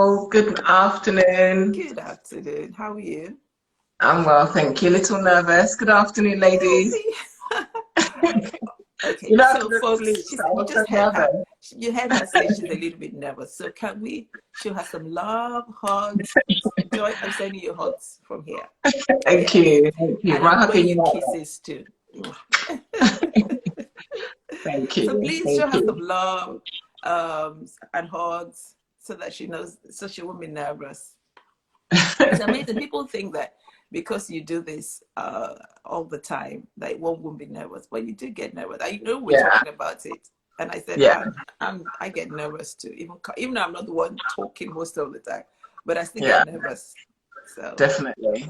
Rachel. Good afternoon. Good afternoon. How are you? I'm well, thank you. A little nervous. Good afternoon, ladies. Healthy. Okay, You don't have to so go to sleep. folks, I you was so just heard her. nervous. You heard her say she's a little bit nervous. So can we show her some love, hugs? Joy, I'm sending you hugs from here. Thank Yes. you. Thank you. And Right, I'm happy blowing you you like kisses too. Thank So you. please show Thank her some you. love and hugs so that she knows, so she won't be nervous. It's amazing. People think that because you do this all the time, that one won't be nervous, but you do get nervous. I know we're Yeah, talking about it, and I said, yeah, I get nervous too, even though I'm not the one talking most of the time, but I still yeah, get nervous. So, definitely.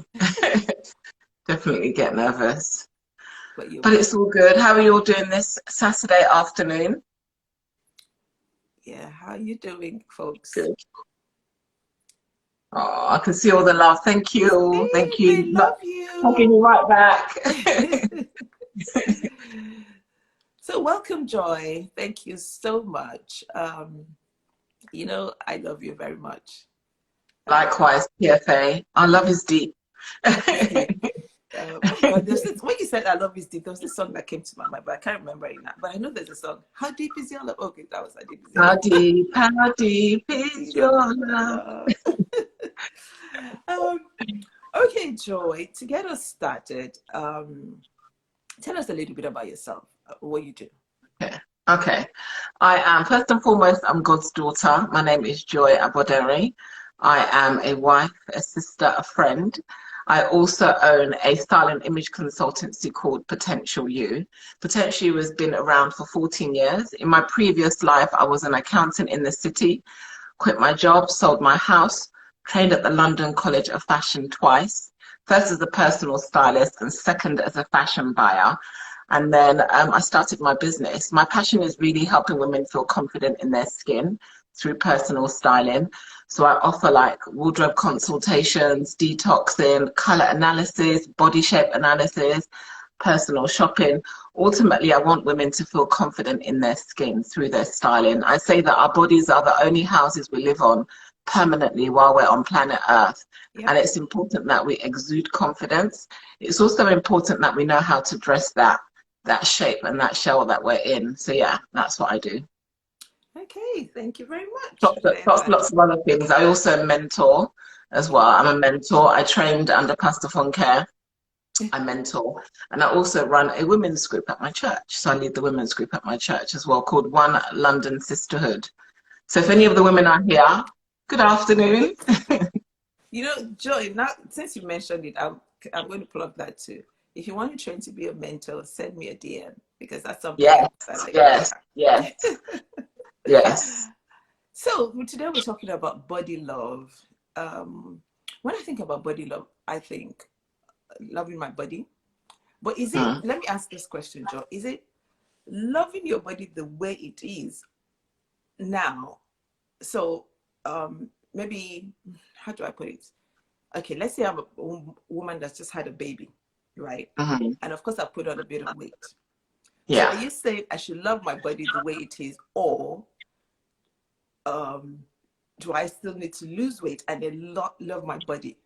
Definitely get nervous. but you'll But be it's all good. How are you all doing this Saturday afternoon? yeah. How are you doing, folks? Good. Oh, I can see all the love. Thank you. See, Thank they you. love Hugging you. you right back. So welcome, Joy. Thank you so much. I love you very much. Um, Likewise, PFA. Our love is deep. love is deep. When you said "I love is deep," there was this song that came to my mind, but I can't remember it now. But I know there's a song. How deep is your love? Okay, that was how deep is your love. How deep is Is your your love? love. um, okay, Joy. To get us started, tell us a little bit about yourself. What you do. Okay. Okay. I am, first and foremost, I'm God's daughter. My name is Joy Aboderin. I am a wife, a sister, a friend. I also own a style and image consultancy called Potential U. Potential U has been around for 14 years. In my previous life, I was an accountant in the city, quit my job, sold my house, trained at the London College of Fashion twice, first as a personal stylist and second as a fashion buyer. And then I started my business. My passion is really helping women feel confident in their skin through personal styling. So I offer like wardrobe consultations, detoxing, color analysis, body shape analysis, personal shopping. Ultimately, I want women to feel confident in their skin through their styling. I say that our bodies are the only houses we live on permanently while we're on planet Earth. Yep. And it's important that we exude confidence. It's also important that we know how to dress that shape and that shell that we're in. So yeah, that's what I do. Okay, thank you very much. Lots of other things. I also mentor as well. I'm a mentor. I trained under Pastor Fonke. I mentor, and I also run a women's group at my church. So I lead the women's group at my church as well, called One London Sisterhood. So if any of the women are here, good afternoon. Joy, now since you mentioned it, I'm going to plug that too. If you want to train to be a mentor, send me a DM because that's something Yes, I like. yes, Yeah. yes, yes. So today we're talking about body love. When I think about body love, I think loving my body. But Mm. let me ask this question, Joe. Is it loving your body the way it is now? So maybe, how do I put it? Okay, let's say I'm a woman that's just had a baby, right? Mm-hmm. And of course, I put on a bit of weight. So are Yeah. you saying I should love my body the way it is, or do I still need to lose weight and then love my body?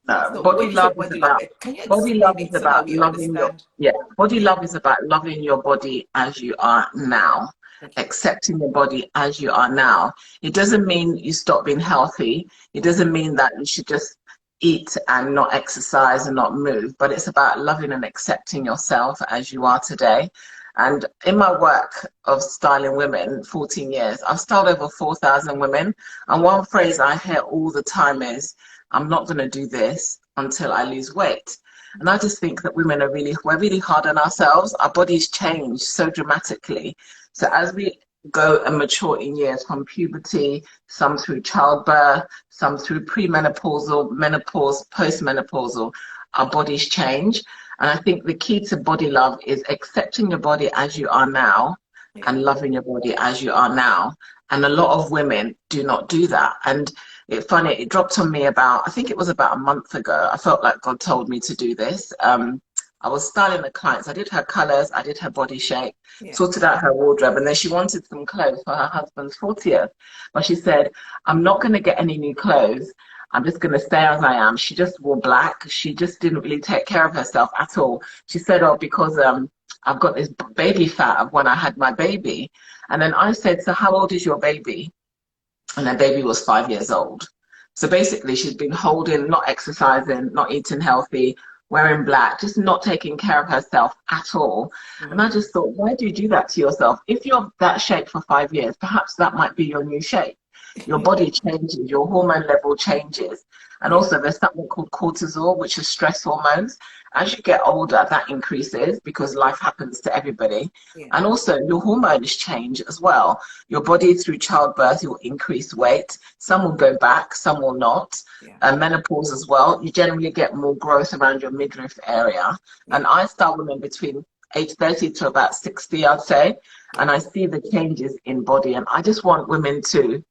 No, So when you say body love, can you explain it so that we loving your, understand? yeah, body Yeah. love is about loving your body as you are now, Okay. accepting your body as you are now. It doesn't mean you stop being healthy. It doesn't mean that you should just eat and not exercise and not move, but it's about loving and accepting yourself as you are today. And in my work of styling women, 14 years, I've styled over 4,000 women. And one phrase I hear all the time is, I'm not going to do this until I lose weight. And I just think that we're really hard on ourselves. Our bodies change so dramatically. So as we go and mature in years from puberty, some through childbirth, some through premenopausal, menopause, postmenopausal, our bodies change. And I think the key to body love is accepting your body as you are now Yeah. and loving your body as you are now. And a lot of women do not do that. And it's funny, it dropped on me I think it was about a month ago. I felt like God told me to do this. I was styling the clients. I did her colors, I did her body shape, Yeah. sorted out her wardrobe, and then she wanted some clothes for her husband's 40th. But she said, I'm not going to get any new clothes. I'm just going to stay as I am. She just wore black. She just didn't really take care of herself at all. She said, oh, because I've got this baby fat of when I had my baby. And then I said, so how old is your baby? And her baby was 5 years old. So basically, she's been holding, not exercising, not eating healthy, wearing black, just not taking care of herself at all. And I just thought, why do you do that to yourself? If you're that shape for 5 years, perhaps that might be your new shape. Your body changes, your hormone level changes. And also there's something called cortisol, which is stress hormones. As you get older, that increases because life happens to everybody. Yeah. And also your hormones change as well. Your body through childbirth, will increase weight. Some will go back, some will not. Yeah. Menopause as well. You generally get more growth around your midriff area. Yeah. And I start women between age 30 to about 60, I'd say. And I see the changes in body. And I just want women to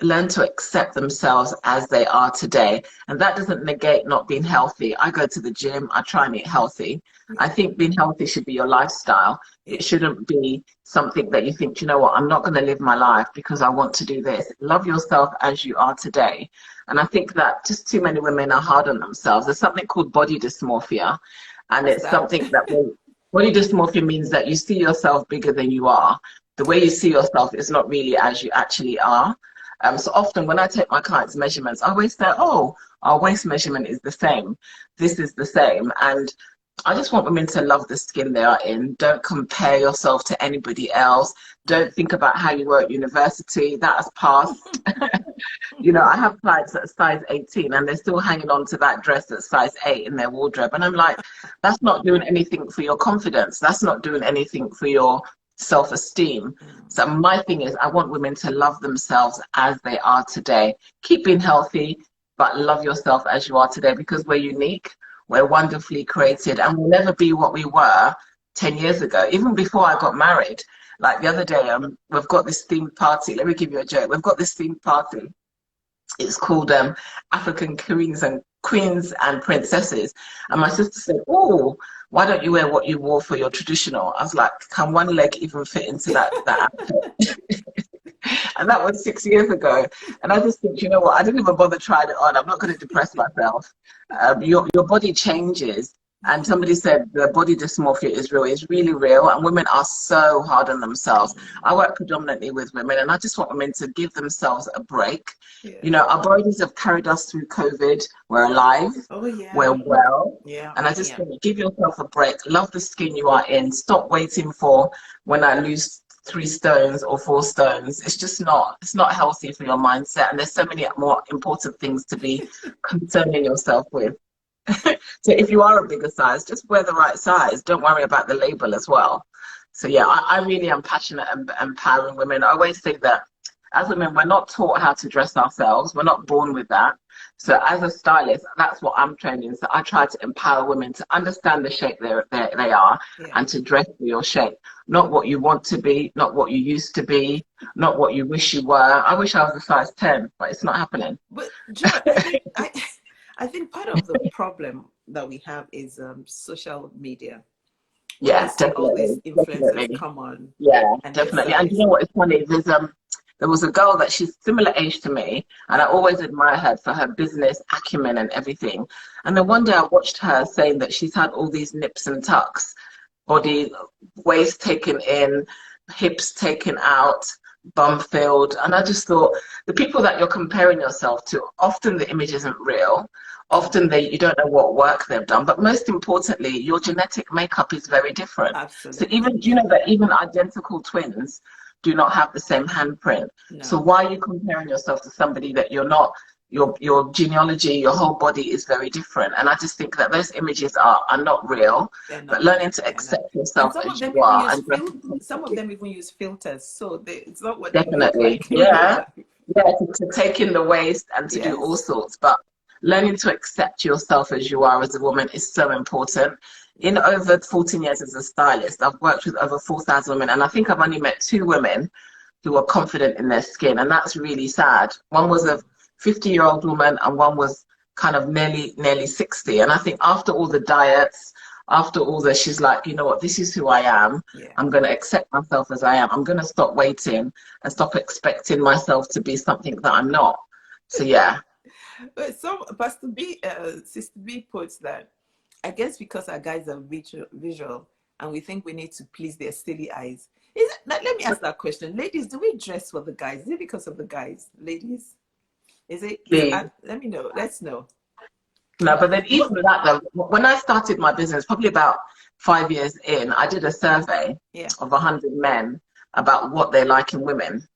learn to accept themselves as they are today. And that doesn't negate not being healthy. I go to the gym, I try and eat healthy. I think being healthy should be your lifestyle. It shouldn't be something that you think, you know what, I'm not going to live my life because I want to do this. Love yourself as you are today. And I think that just too many women are hard on themselves. There's something called body dysmorphia. And it's something that body dysmorphia means that you see yourself bigger than you are. The way you see yourself is not really as you actually are. So often when I take my clients' measurements, I always say, oh, our waist measurement is the same. This is the same. And I just want women to love the skin they are in. Don't compare yourself to anybody else. Don't think about how you were at university. That has passed. You know, I have clients at size 18 and they're still hanging on to that dress at size 8 in their wardrobe. And I'm like, that's not doing anything for your confidence. That's not doing anything for your self-esteem. So my thing is, I want women to love themselves as they are today. Keep being healthy, but love yourself as you are today, because we're unique, we're wonderfully created, and we'll never be what we were 10 years ago, even before I got married. Like the other day, we've got this themed party. Let me give you a joke. We've got this themed party. It's called African Queens and Princesses. And my sister said, oh, why don't you wear what you wore for your traditional? I was like, can one leg even fit into that outfit? And that was 6 years ago. And I just think, you know what, I didn't even bother trying it on. I'm not going to depress myself. Your body changes. And somebody said the body dysmorphia is real. It's really real. And women are so hard on themselves. I work predominantly with women, and I just want women to give themselves a break. Yeah. You know, our bodies have carried us through COVID. We're alive. Oh, yeah. We're well. Yeah. And I just think, give yourself a break. Love the skin you are in. Stop waiting for when I lose 3 stones or 4 stones. It's just not, it's not healthy for your mindset. And there's so many more important things to be concerning yourself with. So if you are a bigger size, just wear the right size. Don't worry about the label as well. So yeah, I really am passionate and empowering women. I always say that as women, we're not taught how to dress ourselves. We're not born with that. So as a stylist, that's what I'm training. So I try to empower women to understand the shape they are, and to dress for your shape. Not what you want to be, not what you used to be, not what you wish you were. I wish I was a size 10, but it's not happening. But Joy, I think part of the problem that we have is social media. Yeah, definitely. All these influencers come on. Yeah, definitely. And you know what is funny? There was a girl that she's similar age to me, and I always admire her for her business acumen and everything. And then one day I watched her saying that she's had all these nips and tucks, body, waist taken in, hips taken out, bum filled. And I just thought, the people that you're comparing yourself to, often the image isn't real. Often you don't know what work they've done, but most importantly, your genetic makeup is very different. Absolutely. So even, do you know that even identical twins do not have the same handprint? No. So why are you comparing yourself to somebody that you're not? Your genealogy, your whole body is very different. And I just think that those images are not real, but learning to accept yourself as you are. Some of them even use filters, so it's not what definitely. They look like. Yeah, to take in the waist and to do all sorts. But learning to accept yourself as you are as a woman is so important. In over 14 years as a stylist, I've worked with over 4,000 women, and I think I've only met 2 women who are confident in their skin, and that's really sad. One was a 50-year-old woman, and one was kind of nearly 60. And I think after all the diets, after all this, she's like, you know what, this is who I am. Yeah. I'm going to accept myself as I am. I'm going to stop waiting and stop expecting myself to be something that I'm not. So yeah. But some Pastor B, Sister B puts that, I guess because our guys are visual and we think we need to please their silly eyes. Is it, now, let me ask that question. Ladies, do we dress for the guys? Is it because of the guys? Ladies? Is it? Let me know. Let's know. No, but then even that though, when I started my business, probably about 5 years in, I did a survey of 100 men about what they like in women.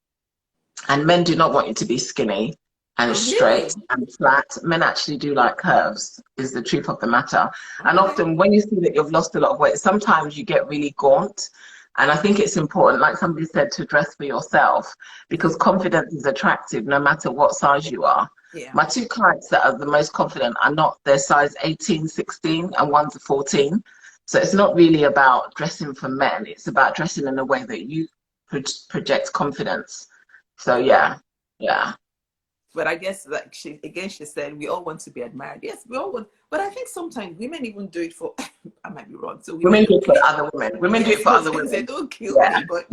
And men do not want you to be skinny and straight and flat. Men actually do like curves, is the truth of the matter. And often when you see that you've lost a lot of weight, sometimes you get really gaunt. And I think it's important, like somebody said, to dress for yourself, because confidence is attractive no matter what size you are. Yeah. My 2 clients that are the most confident are not, their size 18, 16, and one's a 14. So it's not really about dressing for men. It's about dressing in a way that you project confidence. So yeah. But I guess, like she said, we all want to be admired. Yes, we all want. But I think sometimes women even do it for, I might be wrong. So women do it for other women. Women do it for other women. They don't kill me, but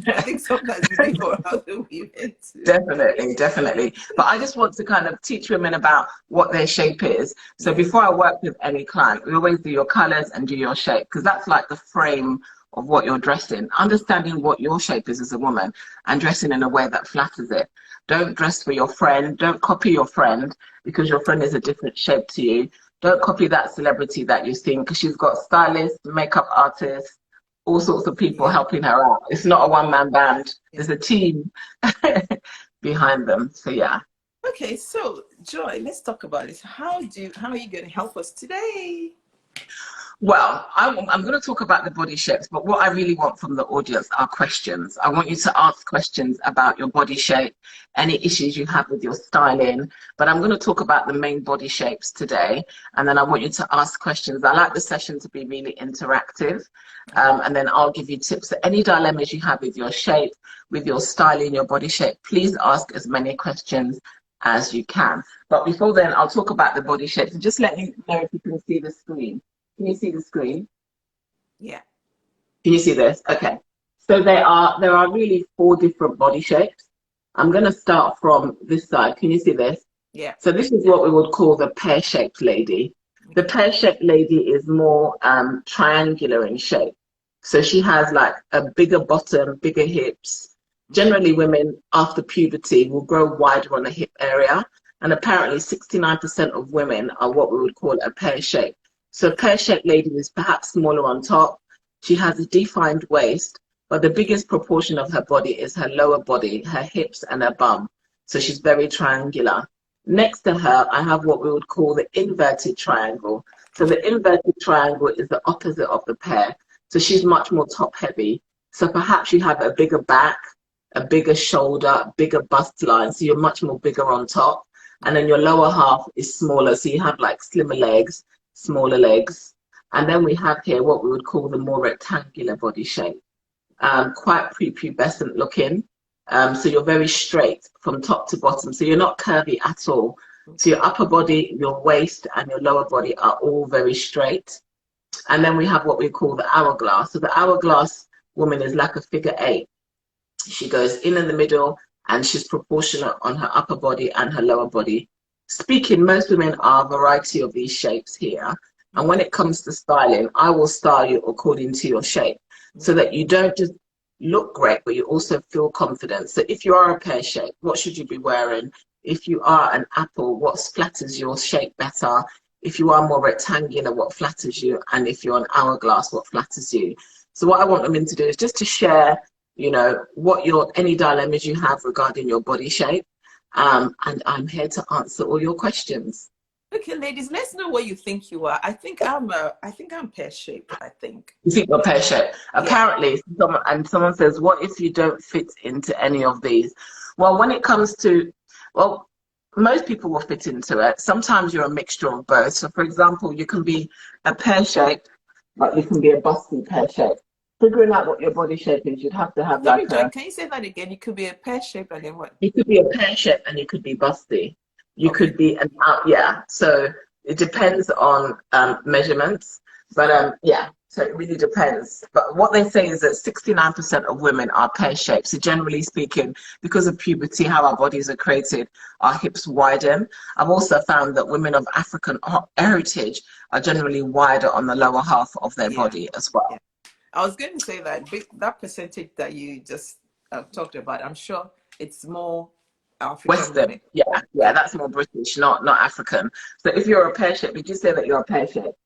I think sometimes we do it for other women too. Definitely. But I just want to kind of teach women about what their shape is. So before I work with any client, we always do your colors and do your shape, because that's like the frame of what you're dressing. Understanding what your shape is as a woman and dressing in a way that flatters it. Don't dress for your friend. Don't copy your friend because your friend is a different shape to you. Don't copy that celebrity that you're seeing, because she's got stylists, makeup artists, all sorts of people helping her out. It's not a one-man band. There's a team behind them. So yeah. Okay, so Joy, let's talk about it. How are you going to help us today? Well, I'm going to talk about the body shapes, but what I really want from the audience are questions. I want you to ask questions about your body shape, any issues you have with your styling, but I'm going to talk about the main body shapes today, and then I want you to ask questions. I like the session to be really interactive, and then I'll give you tips. So any dilemmas you have with your shape, with your styling, your body shape, please ask as many questions as you can. But before then, I'll talk about the body shapes, and just let me know if you can see the screen. Can you see the screen? Yeah. Can you see this? Okay. So there are really 4 different body shapes. I'm going to start from this side. Can you see this? Yeah. So this is what we would call the pear-shaped lady. The pear-shaped lady is more triangular in shape. So she has like a bigger bottom, bigger hips. Generally, women after puberty will grow wider on the hip area. And apparently 69% of women are what we would call a pear shape. So a pear-shaped lady is perhaps smaller on top. She has a defined waist, but the biggest proportion of her body is her lower body, her hips and her bum. So she's very triangular. Next to her, I have what we would call the inverted triangle. So the inverted triangle is the opposite of the pear. So she's much more top heavy. So perhaps you have a bigger back, a bigger shoulder, bigger bust line. So you're much more bigger on top. And then your lower half is smaller. So you have like slimmer legs, smaller legs. And then we have here what we would call the more rectangular body shape, quite prepubescent looking. So you're very straight from top to bottom. So you're not curvy at all. So your upper body, your waist and your lower body are all very straight. And then we have what we call the hourglass. So the hourglass woman is like a figure 8. She goes in the middle and she's proportionate on her upper body and her lower body. Speaking, most women are a variety of these shapes here. And when it comes to styling, I will style you according to your shape so that you don't just look great, but you also feel confident. So if you are a pear shape, what should you be wearing? If you are an apple, what flatters your shape better? If you are more rectangular, what flatters you? And if you're an hourglass, what flatters you? So what I want women to do is just to share, you know, any dilemmas you have regarding your body shape. And I'm here to answer all your questions. Okay, ladies, let's know what you think you are. I think I'm pear-shaped, I think. You think you're pear-shaped? Yeah. Apparently, someone says, what if you don't fit into any of these? Well, when it comes to, most people will fit into it. Sometimes you're a mixture of both. So, for example, you can be a pear-shaped, but you can be a busty pear-shaped. Figuring out what your body shape is, you'd have to have Joy, can you say that again? You could be a pear-shaped and then what? You could be a pear-shaped and you could be busty. You could be so it depends on measurements. But yeah, so it really depends. But what they say is that 69% of women are pear-shaped. So generally speaking, because of puberty, how our bodies are created, our hips widen. I've also found that women of African heritage are generally wider on the lower half of their Yeah, body as well. yeah. I was going to say that that percentage that you just talked about, I'm sure it's more African Western, women. yeah, yeah, Yeah, that's more British, not African. So if you're a pear-shaped, did you say that you're a pear-shaped?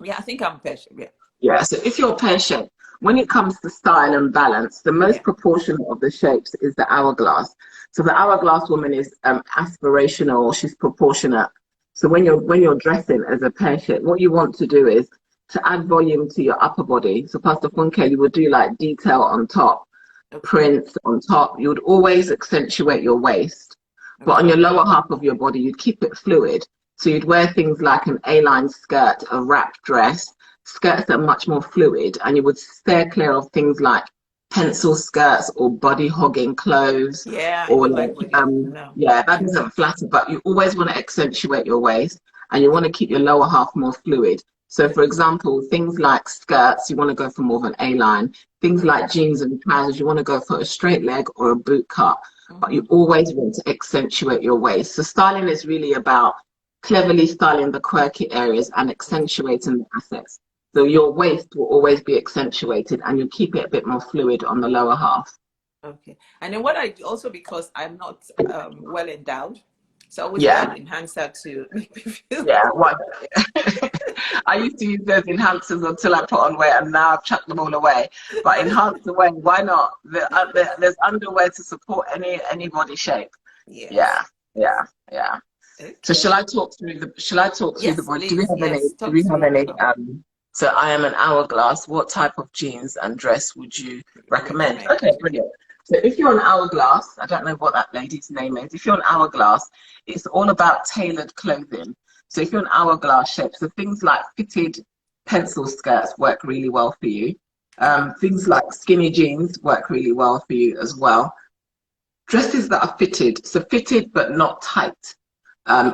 yeah. I think I'm patient. Yeah, Yeah, so if you're pear-shaped, when it comes to style and balance, the most yeah. proportional of the shapes is the hourglass. So the hourglass woman is aspirational, she's proportionate. So when you're dressing as a pear shape, what you want to do is to add volume to your upper body. So Pastor Funke, you would do like detail on top, Okay, prints on top. You would always accentuate your waist. But on okay. your lower half of your body, you'd keep it fluid. So you'd wear things like an A-line skirt, a wrap dress, skirts that are much more fluid, and you would steer clear of things like pencil skirts or body hogging clothes Yeah, I or don't like like body. No. yeah, that doesn't flatter, but you always want to accentuate your waist and you want to keep your lower half more fluid. So for example, things like skirts, you want to go for more of an A-line. Things Okay. like jeans and trousers, you want to go for a straight leg or a boot cut, but Mm-hmm. you always want to accentuate your waist. So styling is really about cleverly styling the quirky areas and Okay. accentuating the assets. So your waist will always be accentuated and you keep it a bit more fluid on the lower half. Okay. And then what I do also, because I'm not well endowed, so I always wear an Yeah, enhancer to make me feel. yeah. What I used to use those enhancers until I put on weight, and now I've chucked them all away. But enhance the way, why not? There's underwear to support any body shape. Yes. Yeah, yeah, yeah. So Okay. shall I talk through the Yes, body? please. Yes. Do Talk we have through. any so I am an hourglass. What type of jeans and dress would you recommend? Recommend. Okay, brilliant. So if you're an hourglass, I don't know what that lady's name is. If you're an hourglass, it's all about tailored clothing. So if you're an hourglass shape, so things like fitted pencil skirts work really well for you. Okay. Things like skinny jeans work really well for you as well. Dresses that are fitted, so fitted but not tight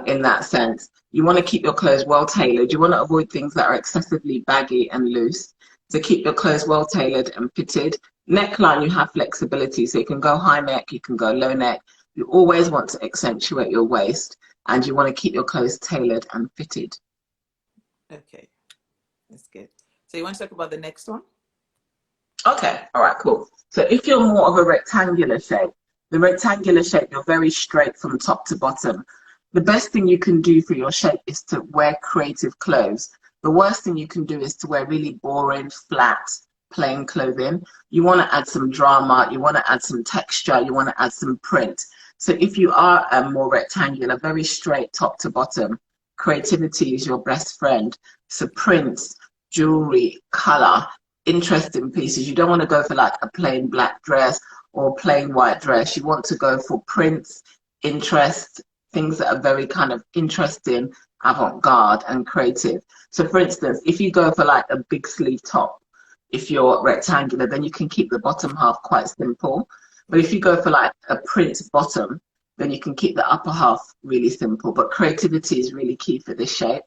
in that sense. You want to keep your clothes well tailored. You want to avoid things that are excessively baggy and loose. So keep your clothes well tailored and fitted. Neckline, you have flexibility. So you can go high neck, you can go low neck. You always want to accentuate your waist and you want to keep your clothes tailored and fitted. Okay. That's good. So you want to talk about the next one? Okay, all right, cool. So if you're more of a rectangular shape, the rectangular shape, you're very straight from top to bottom. The best thing you can do for your shape is to wear creative clothes. The worst thing you can do is to wear really boring, flat, plain clothing. You want to add some drama, you want to add some texture, you want to add some print. So if you are more rectangular, very straight top to bottom, creativity is your best friend. So prints, jewelry, color, interesting pieces. You don't want to go for like a plain black dress or plain white dress. You want to go for prints, interest, things that are very kind of interesting, avant-garde and creative. So for instance, if you go for like a big sleeve top, if you're rectangular, then you can keep the bottom half quite simple. But if Okay. you go for like a print bottom, then you can keep the upper half really simple. But creativity is really key for this shape.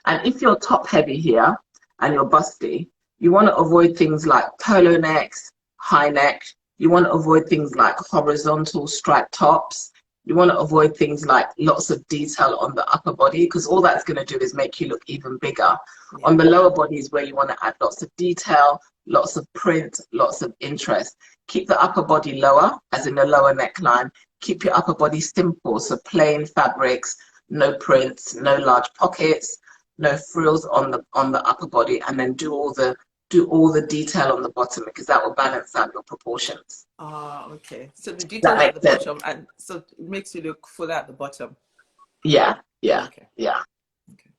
And if you're top heavy here and you're busty, you want to avoid things like polo necks, high neck. You want to avoid things like horizontal striped tops. You want to avoid things like lots of detail on the upper body because all that's going to do is make you look even bigger. Yeah. On the lower body is where you want to add lots of detail, lots of print, lots of interest. Keep the upper body lower, as in the lower neckline. Keep your upper body simple, so plain fabrics, no prints, no large pockets, no frills on the upper body, and then do all the detail on the bottom because that will balance out your proportions. Okay. So the That details at the makes sense. bottom, and so it makes you look fuller at the bottom. Yeah, yeah, Okay. yeah. Okay.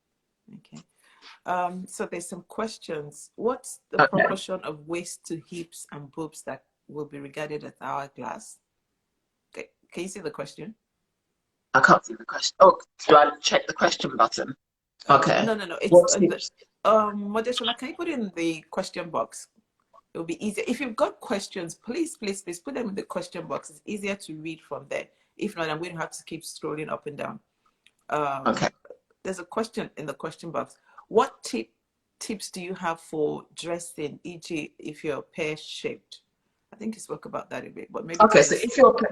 Okay. So there's some questions. What's the Okay. proportion of waist to hips and boobs that will be regarded as hourglass? Okay. Can you see the question? I can't see the question. Oh, do I check the question button? Okay. No, no, no. It's What's the Modestola, can you put it in the question box? It'll be easier. If you've got questions, please, please, please put them in the question box. It's easier to read from there. If not, I'm going to have to keep scrolling up and down. Um, okay? there's a question in the question box. What tip tips do you have for dressing, e.g., if you're pear shaped? I think you spoke about that a bit, but maybe Okay, tell so us.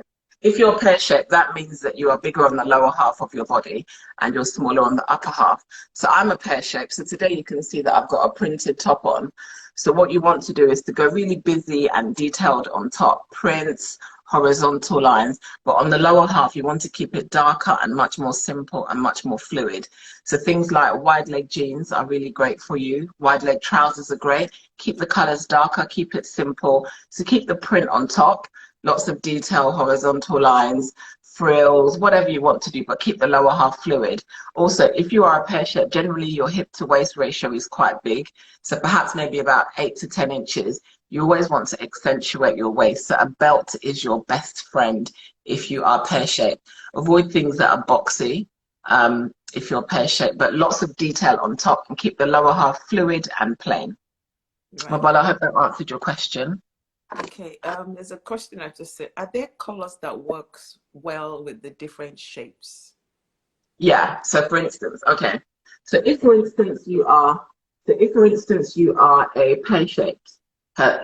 if you're pear shaped, that means that you are bigger on the lower half of your body and you're smaller on the upper half. So I'm a pear shape. So today you can see that I've got a printed top on. So what you want to do is to go really busy and detailed on top, prints, horizontal lines, but on the lower half you want to keep it darker and much more simple and much more fluid. So things like wide leg jeans are really great for you. Wide leg trousers are great. Keep the colors darker, keep it simple. So keep the print on top. Lots of detail, horizontal lines, frills, whatever you want to do, but keep the lower half fluid. Also, if you are a pear shape, generally your hip to waist ratio is quite big. So perhaps maybe about 8 to 10 inches. You always want to accentuate your waist. So a belt is your best friend if you are pear shaped. Avoid things that are boxy if you're pear shaped, but lots of detail on top and keep the lower half fluid and plain. Right. Mabala, I hope that answered your question. Okay. There's a question I just said. Are there colors that works well with the different shapes? Yeah. So for instance, okay. So if for instance you are a pear-shaped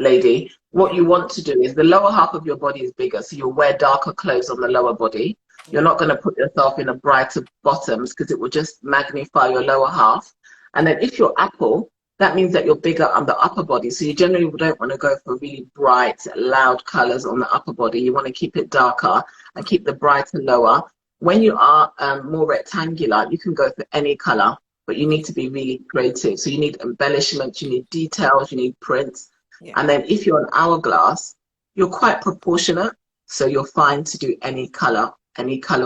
lady, what Yeah. you want to do is the lower half of your body is bigger, so you'll wear darker clothes on the lower body. You're Yeah. not going to put yourself in a brighter bottoms because it will just magnify your lower half. And then if you're apple, that means that you're bigger on the upper body. So you generally don't want to go for really bright, loud colors on the upper body. You want to keep it darker and keep the brighter lower. When you are more rectangular, you can go for any color, but you need Okay. to be really creative. So you need embellishments, you need details, you need prints. Yeah. And then if you're an hourglass, you're quite proportionate. So you're fine to do any color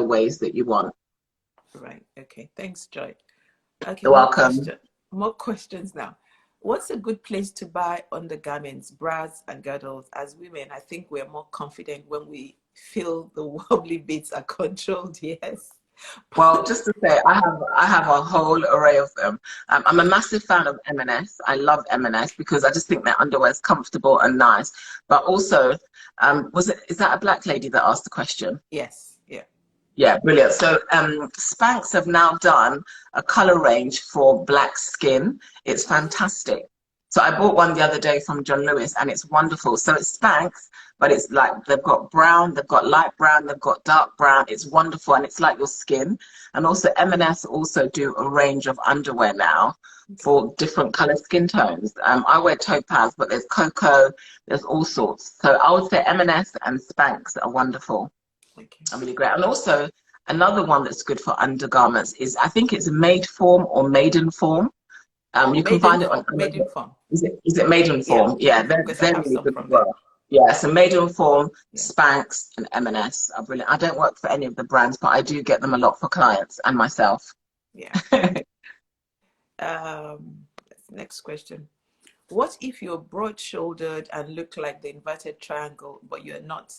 ways that you want. Right. Okay. Thanks, Joy. Okay. You're welcome. More questions now. What's a good place to buy undergarments, bras, and girdles? As women, I think we're more confident when we feel the wobbly bits are controlled. Yes. Well, just to say, I have a whole array of them. I'm a massive fan of M&S. I love M&S because I just think their underwear is comfortable and nice. But also, is that a black lady that asked the question? Yes. Yeah. Yeah, brilliant. So Spanx have now done a color range for black skin. It's Oh, fantastic. So I bought one the other day from John Lewis and it's wonderful. So it's Spanx, but it's like they've got brown, they've got light brown, they've got dark brown. It's wonderful and it's like your skin. And also M&S also do a range of underwear now okay. for different color skin tones. I wear topaz, but there's cocoa, there's all sorts. So I would say M&S and Spanx are wonderful. Okay. Are really great. And also another one that's good for undergarments is I think it's made form or maiden form. Oh, You can find it on maiden Amazon. form. Is it maiden Yeah, form? Yeah, maiden form, they're because I they're have really some good as from them. well. Yeah, so maiden form, Yeah. Spanx, and M&S are brilliant. I don't work for any of the brands, but I do get them a lot for clients and myself. Yeah. Next question. What if you're broad-shouldered and look like the inverted triangle, but you're not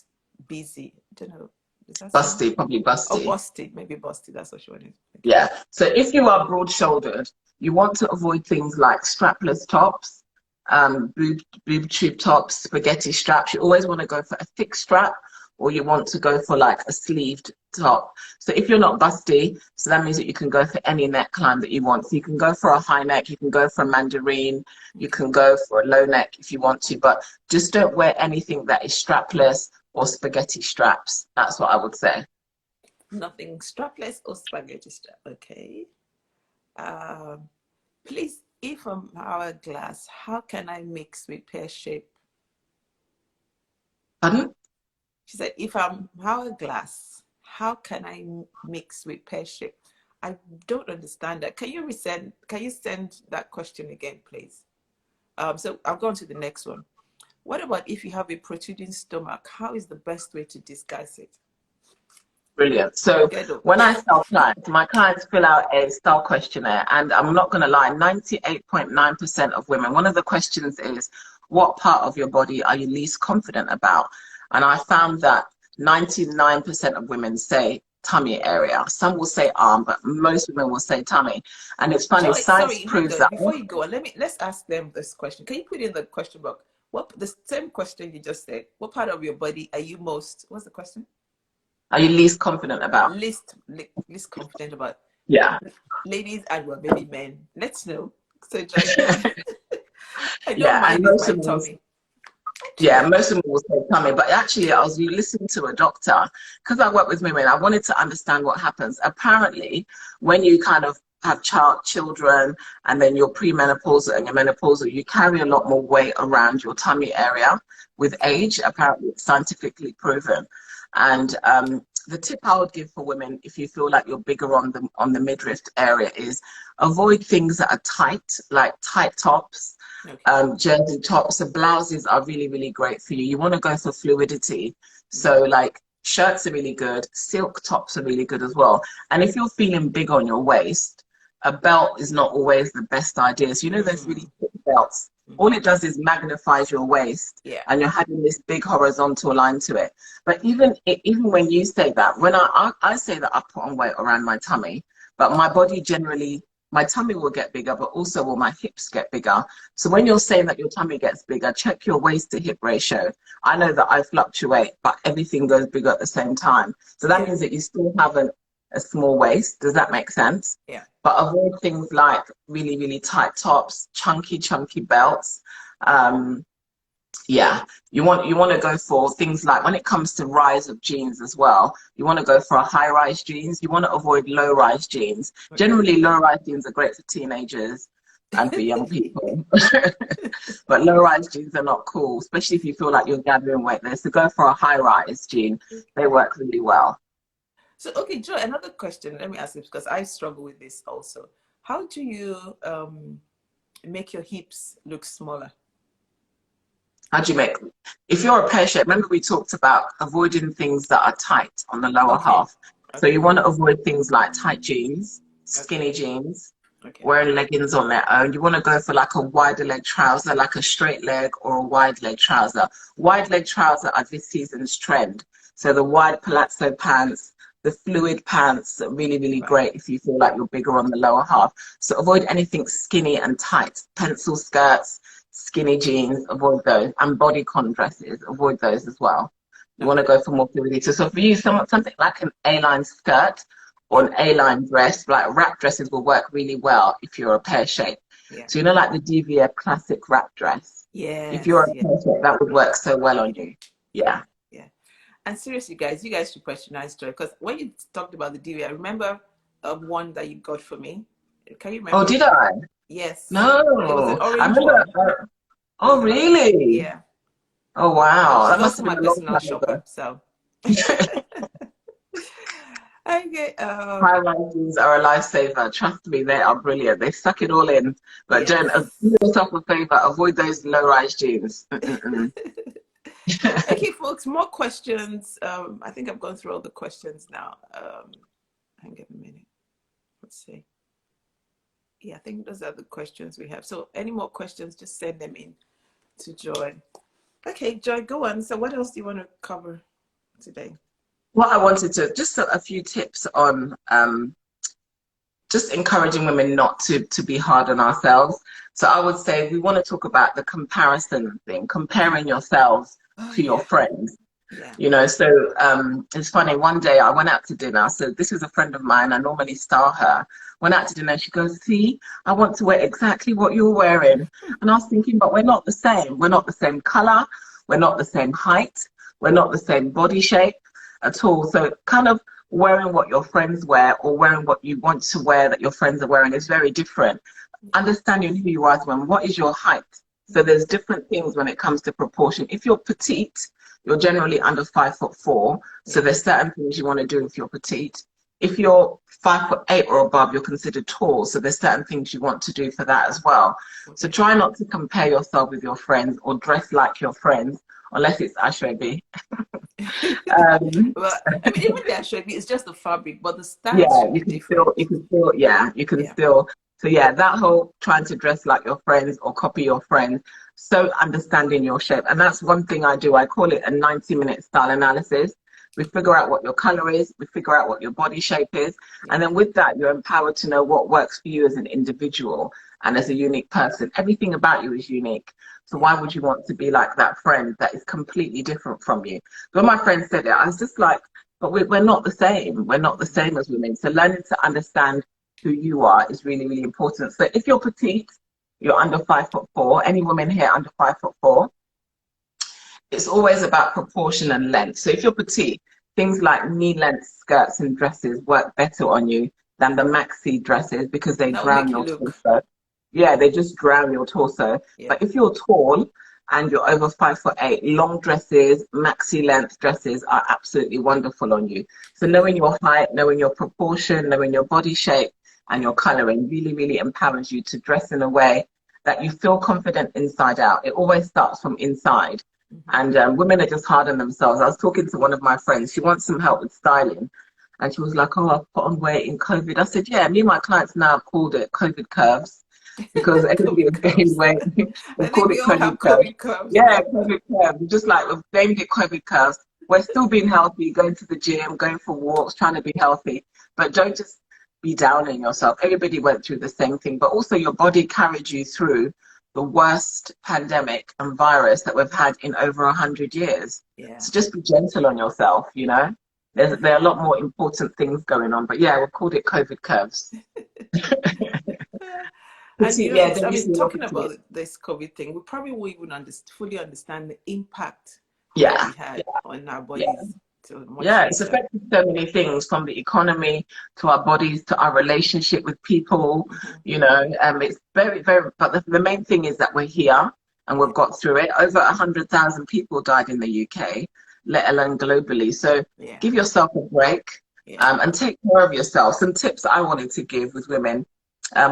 busy? I don't know. Is that same? Busty, probably Oh, busty. busted. Maybe busted. That's what she wanted. Okay. Yeah. So if you are broad-shouldered, you want to avoid things like strapless tops, boob tube tops, spaghetti straps. You always want to go for a thick strap, or you want to go for like a sleeved top. So if you're not busty, so that means that you can go for any neckline that you want. So you can go for a high neck, you can go for a mandarin, you Okay. can go for a low neck if you want to, but just don't wear anything that is strapless or spaghetti straps. That's what I would say. Nothing strapless or spaghetti strap. Okay. Um, Please, if I'm hourglass, how can I mix with pear shape? Pardon? She said, if I'm hourglass, how can I mix with pear shape? I don't understand that. Can you send that question again, please? So I'll go on to the next one. What about if you have a protruding stomach? How is the best way to disguise it? Brilliant. So Ghetto. when I sell clients, my clients fill out a style questionnaire, and I'm not going to lie, 98.9% of women, one of the questions is, what part of your body are you least confident about? And I found that 99% of women say tummy area. Some will say arm, but most women will say tummy. And it's funny, Joy, science sorry, hang proves on. that. Before you go on, let's ask them this question. Can you put in the question box? What the same question you just said? What part of your body are you most? What's the question? Are you least confident about? Least confident about. Yeah. Ladies and well, maybe men. Let's know. So Joy, go on. I don't Yeah, and mind is most my of them, tummy. yeah, Actually, most of them will say tummy. But actually, I was listening to a doctor because I work with women. I wanted to understand what happens. Apparently, when you kind of have children and then you're premenopausal and you're menopausal, you carry a lot more weight around your tummy area with okay. age. Apparently, it's scientifically proven. And the tip I would give for women, if you feel like you're bigger on the midriff area, is avoid things that are tight, like tight tops, Okay. jersey tops. So blouses are really, really great for you. You want to go for fluidity. So Okay. like shirts are really good. Silk tops are really good as well. And if you're feeling big on your waist, a belt is not always the best idea. So you know those really Mm, thick belts. All mm-hmm. it does is magnifies your waist, Yeah. and you're having this big horizontal line to it. But even when you say that, when I say that I put on weight around my tummy, but my body generally, my tummy will get bigger, but also will my hips get bigger. So when you're saying that your tummy gets bigger, check your waist to hip ratio. I know that I fluctuate, but everything goes bigger at the same time. So that Yeah. means that you still have a small waist. Does that make sense? Yeah. But avoid things like really, really tight tops, chunky belts. Um, yeah, you want to go for things like when it comes to rise of jeans as well. You want to go for a high rise jeans. You want to avoid low rise jeans. Okay. Generally, low rise jeans are great for teenagers and for young people, but low rise jeans are not cool, especially if you feel like you're gathering weight there. So go for a high rise jean. They work really well. So, okay, Joy, another question. Let me ask you because I struggle with this also. How do you make your hips look smaller? How do you make, if you're a pear shape, remember we talked about avoiding things that are tight on the lower Okay. half. So you Okay. want to avoid things like tight jeans, Okay. skinny jeans, Okay. wearing leggings on their own. You want to go for like a wider leg trouser, like a straight leg or a wide leg trouser. Wide leg trouser are this season's trend. So the wide palazzo pants, the fluid pants are really, really Right. great if you feel like you're bigger on the lower half. So avoid anything skinny and tight. Pencil skirts, skinny jeans, avoid those. And bodycon dresses, avoid those as well. You want to Okay. go for more fluidity. So for you, something like an A-line skirt or Yeah. an A-line dress, like wrap dresses will work really well if you're a pear shape. Yeah. So you know, like the DVF classic wrap dress. If you're Yes. a Yeah. pear shape, that would work so well on you. Yeah. Yeah. Yeah. And seriously, guys, you guys should patronize Joy because when you talked about the DV, I remember one that you got for me. Can you Oh, remember? did I? Yes. It was an No, I orange remember. one. It was Oh, an really? yeah. Oh, So wow. That she's must also have my been a long personal time shopper. ago. So okay. High-rise jeans are a lifesaver. Trust me, they are brilliant. They suck it all in. But Jen, Yes. do yourself a favor. Avoid those low-rise jeans. Mm-mm-mm. Okay, folks, more questions. I think I've gone through all the questions now. Hang on a minute. Let's see. Yeah, I think those are the questions we have. So any more questions, just send them in to Joy. Okay, Joy, go on. So what else do you want to cover today? What I wanted to, just a few tips on just encouraging women not to be hard on ourselves. So I would say we want to talk about the comparison thing, comparing yourselves Oh to your yeah, friends. yeah. You know, so it's funny. One day I went out to dinner. So this is a friend of mine. I normally star her. Went out to dinner. She goes, "See, I want to wear exactly what you're wearing." And I was thinking, but we're not the same. We're not the same color. We're not the same height. We're not the same body shape at all. So kind of wearing what your friends wear or wearing what you want to wear that your friends are wearing is very different. Understanding who you are as well. What is your height? So there's different things when it comes to proportion. If you're petite, you're generally under 5'4". So Yeah. there's certain things you want to do if you're petite. If you're 5'8" or above, you're considered tall. So there's certain things you want to do for that as well. So Okay. try not to compare yourself with your friends or dress like your friends, unless it's Ashwebi. Well, I mean, even the ashwabi is just the fabric, but the style Yeah, should be you different. can still, yeah, you can Yeah. still. So yeah, that whole trying to dress like your friends or copy your friends, so understanding your shape. And that's one thing I do. I call it a 90-minute style analysis. We figure out what your color is, we figure out what your body shape is, Yeah. and then with that, you're empowered to know what works for you as an individual and as a unique person. Everything about you is unique. So Yeah. why would you want to be like that friend that is completely different from you? When my friend said it, I was just like, but we're not the same. We're not the Mhm. same as women. So learning to understand who you are is really, really important. So if you're petite, you're under 5'4". Any woman here under 5'4", it's always about proportion and length. So if you're petite, things like knee-length skirts and dresses work better on you than the maxi dresses because they That will drown make you your look. torso. Yeah, they just drown your torso. Yeah. But if you're tall and you're over 5'8", long dresses, maxi length dresses are absolutely wonderful on you. So knowing your height, knowing your proportion, knowing your body shape and your coloring really, really empowers you to dress in a way that you feel confident inside out. It always starts from inside. And women are just hard on themselves. I was talking to one of my friends. She wants some help with styling. And she was like, oh, I've put on weight in COVID. I said, yeah, me and my clients now have called it COVID curves because everybody COVID was gaining curves. weight. I They've think called we it all COVID have curves. COVID curves. Yeah, COVID curves. Just like we've named it COVID curves. We're still being healthy, going to the gym, going for walks, trying to be healthy. But don't just be down on yourself. Everybody went through the same thing. But also your body carried you through the worst pandemic and virus that we've had in over 100 years. Yeah. So just be gentle on yourself, you know? There are a lot more important things going on. But yeah, we've called it COVID curves. And you know, Yeah, it's, don't I you mean, see what talking it is? about this COVID thing, we probably won't even fully understand the impact that Yeah, it had on our yeah. bodies till much Yeah, it's later. affected so many things from the economy to our bodies to our relationship with people, you know. It's very, very, but the main thing is that we're here and we've got through it. Over 100,000 people died in the UK, let alone globally. So Yeah. give yourself a break Yeah. and take care of yourself. Some tips I wanted to give with women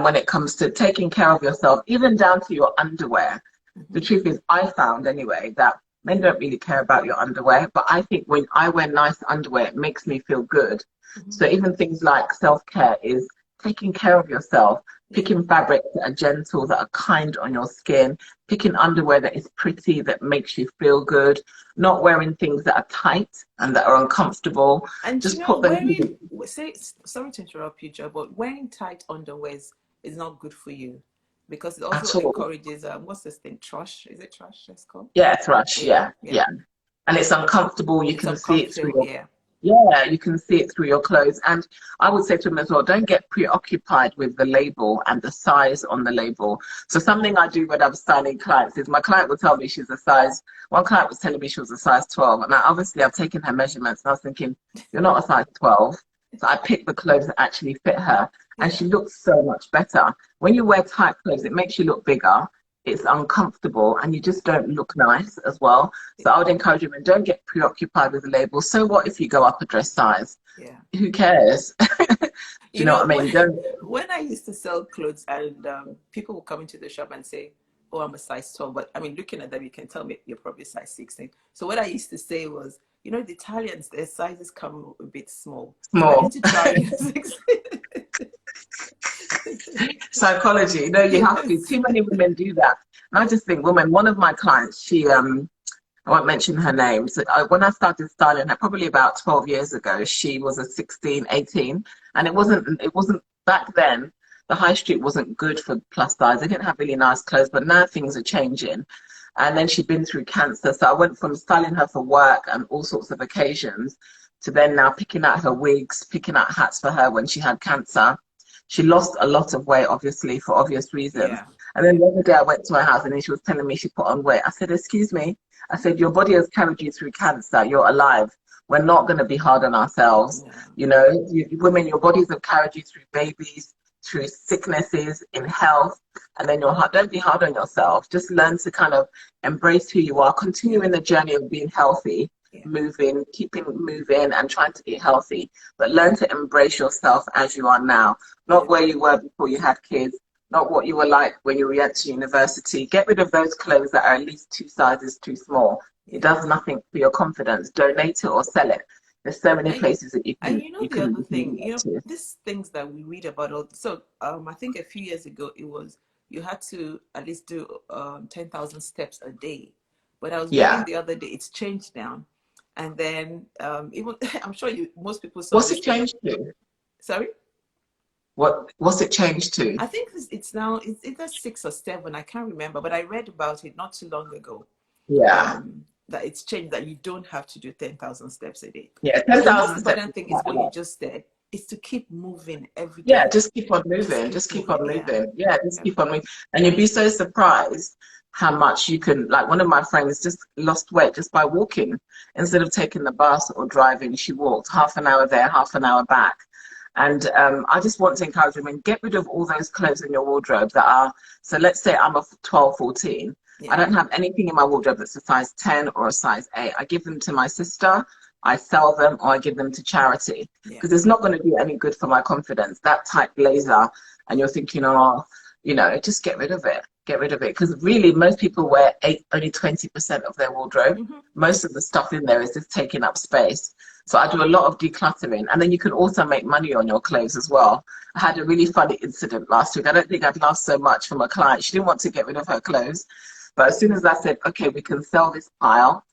when it comes to taking care of yourself, even down to your underwear. The truth is, I found anyway that men don't really care about your underwear, but I think when I wear nice underwear, it makes me feel good. So even things like self-care is taking care of yourself, picking fabrics that are gentle, that are kind on your skin, picking underwear that is pretty, that makes you feel good, not wearing things that are tight and that are uncomfortable. And you Just know, put them sorry to interrupt you, Joe, but wearing tight underwear is not good for you because it also at all. encourages, what's this thing? Thrush? Is it thrush? It's called? Yeah, thrush. Yeah. Yeah, Yeah. yeah. And it's uncomfortable. You It's can see it through uncomfortable. your Yeah. Yeah, you can see it through your clothes. And I would say to them as well, don't get preoccupied with the label and the size on the label. So something I do when I'm styling clients is my client will tell me she's a size, one client was telling me she was a size 12. And obviously I've taken her measurements and I was thinking, you're not a size 12. So I picked the clothes that actually fit her and Yeah. she looks so much better. When you wear tight clothes, it makes you look bigger. It's uncomfortable and you just don't look nice as well. So I would encourage women, don't get preoccupied with the label. So what if you go up a dress size? Yeah. Who cares? Do you You know know, what I mean? Don't. when I used to sell clothes and people would come into the shop and say, oh, I'm a size 12. But I mean, looking at them, you can tell me you're probably size 16. So what I used to say was, you know, the Italians, their sizes come a bit small. So why Small. don't you try 16? Psychology. No, you have to. Yes. Too many women do that. And I just think, woman, one of my clients, I won't mention her name. So when I started styling her, probably about 12 years ago, she was a 16, 18. And it wasn't back then, the high street wasn't good for plus size. They didn't have really nice clothes, but now things are changing. And then she'd been through cancer. So I went from styling her for work and all sorts of occasions to then now picking out her wigs, picking out hats for her when she had cancer. She lost a lot of weight, obviously, for obvious reasons. Yeah. And then the other day I went to her house and then she was telling me she put on weight. I said, excuse me. I said, your body has carried you through cancer. You're alive. We're not going to be hard on ourselves. Yeah. You know, women, your bodies have carried you through babies, through sicknesses, in health. And then don't be hard on yourself. Just learn to kind of embrace who you are, continue in the journey of being healthy, Yeah. moving, keeping moving and trying to eat healthy. But learn to embrace yourself as you are now, not where you were before you had kids, not what you were like when you went to university. Get rid of those clothes that are at least 2 sizes too small. It does nothing for your confidence. Donate it or sell it. There's so many places that And you know you the can other thing, you get know, to. these things that we read about. So I think a few years ago it was you had to at least do 10,000 steps a day. But I was reading Yeah. the other day, it's changed now. And then even I'm sure most people saw What's this it thing. changed to? Sorry? What's it changed to? I think it's now it's either 6 or 7. I can't remember, but I read about it not too long ago. Yeah. That it's changed that you don't have to do 10,000 steps a day. Yeah. But the most 10,000 steps important is thing quite is a what you lot. just said. is to keep moving every Yeah, day. just keep on Just moving. keep Just keep moving. on Yeah. moving. Yeah, just Yeah. keep on moving. And you'd be so surprised how much you can, like one of my friends just lost weight just by walking. Instead of taking the bus or driving, she walked half an hour there, half an hour back. And I just want to encourage women, get rid of all those clothes in your wardrobe that are, so let's say I'm a 12, 14. I Yeah. don't have anything in my wardrobe that's a size 10 or a size 8. I give them to my sister, I sell them, or I give them to charity Yeah. because it's not going to do any good for my confidence. That tight blazer, and you're thinking, oh, just get rid of it. Get rid of it. Because really, most people wear only 20% of their wardrobe. Mm-hmm. Most of the stuff in there is just taking up space. So I do a lot of decluttering. And then you can also make money on your clothes as well. I had a really funny incident last week. I don't think I'd laughed so much from a client. She didn't want to get rid of her clothes. But as soon as I said, okay, we can sell this pile,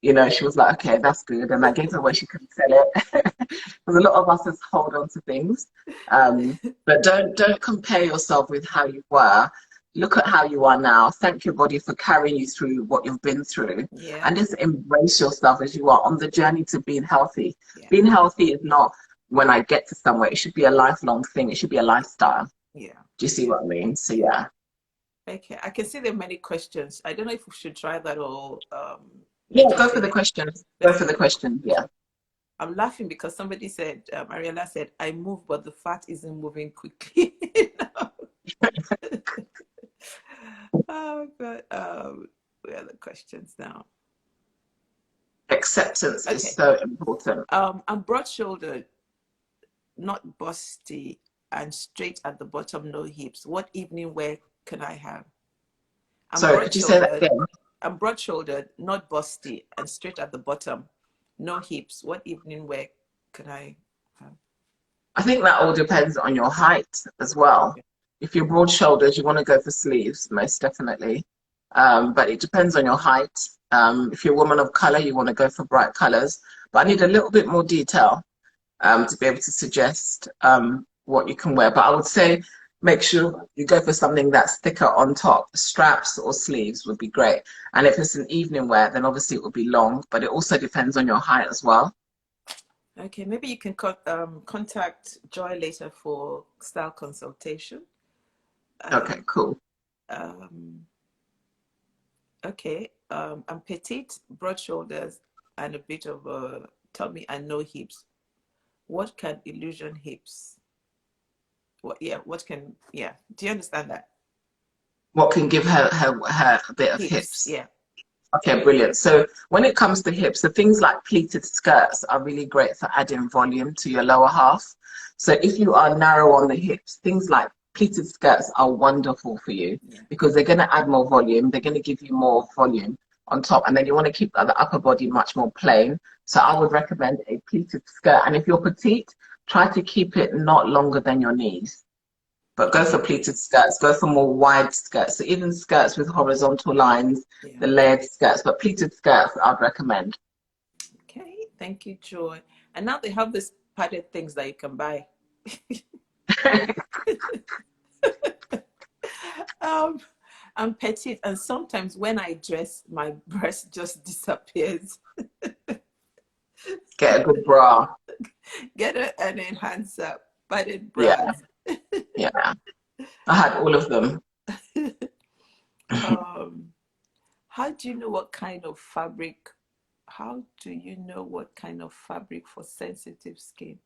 she was like, okay, that's good. And I gave her where she could sell it. Because a lot of us just hold on to things. But don't compare yourself with how you were. Look at how you are now. Thank your body for carrying you through what you've been through. Yeah. And just embrace yourself as you are on the journey to being healthy. Yeah. Being healthy is not when I get to somewhere. It should be a lifelong thing. It should be a lifestyle. Yeah. Do you see what I mean? So Yeah. yeah. Okay. I can see there are many questions. I don't know if we should try that or Yeah, leave go it for in the it. questions. Go Let's for do the it. question. Yeah. I'm laughing because somebody said, Ariella said, I move, but the fat isn't moving quickly. Oh, God. Where are the questions now? Acceptance is Okay. so important. I'm broad-shouldered, not busty, and straight at the bottom, no hips. What evening wear can I have? I'm Sorry, could you say that broad-shouldered. again? I'm broad-shouldered, not busty, and straight at the bottom, no hips. What evening wear can I have? I think that all depends on your height as well. If you're broad shoulders, you want to go for sleeves, most definitely. But it depends on your height. If you're a woman of color, you want to go for bright colors. But I need a little bit more detail to be able to suggest what you can wear. But I would say make sure you go for something that's thicker on top. Straps or sleeves would be great. And if it's an evening wear, then obviously it would be long, but it also depends on your height as well. Okay, maybe you can contact Joy later for style consultation. Okay, cool. Um, okay, I'm petite, broad shoulders, and a bit of a tummy and no hips. What can illusion hips? What? Yeah. What can? Yeah. Do you understand that? What can give her a bit of Hips. hips? Yeah. Okay, brilliant. So when it comes to hips, the things like pleated skirts are really great for adding volume to your lower half. So if you are narrow on the hips, things like pleated skirts are wonderful for you Yeah. because they're going to add more volume. They're going to give you more volume on top. And then you want to keep the upper body much more plain. So I would recommend a pleated skirt. And if you're petite, try to keep it not longer than your knees. But go for Okay. pleated skirts, go for more wide skirts. So even skirts with horizontal lines, Yeah. the layered skirts, but pleated skirts I'd recommend. Okay. Thank you, Joy. And now they have these padded things that you can buy. um, I'm petite, and sometimes when I dress, my breast just disappears. Get a good bra. Get an enhancer, padded Yeah, bras. yeah. I had all of them. um, how do you know what kind of fabric? How do you know what kind of fabric for sensitive skin?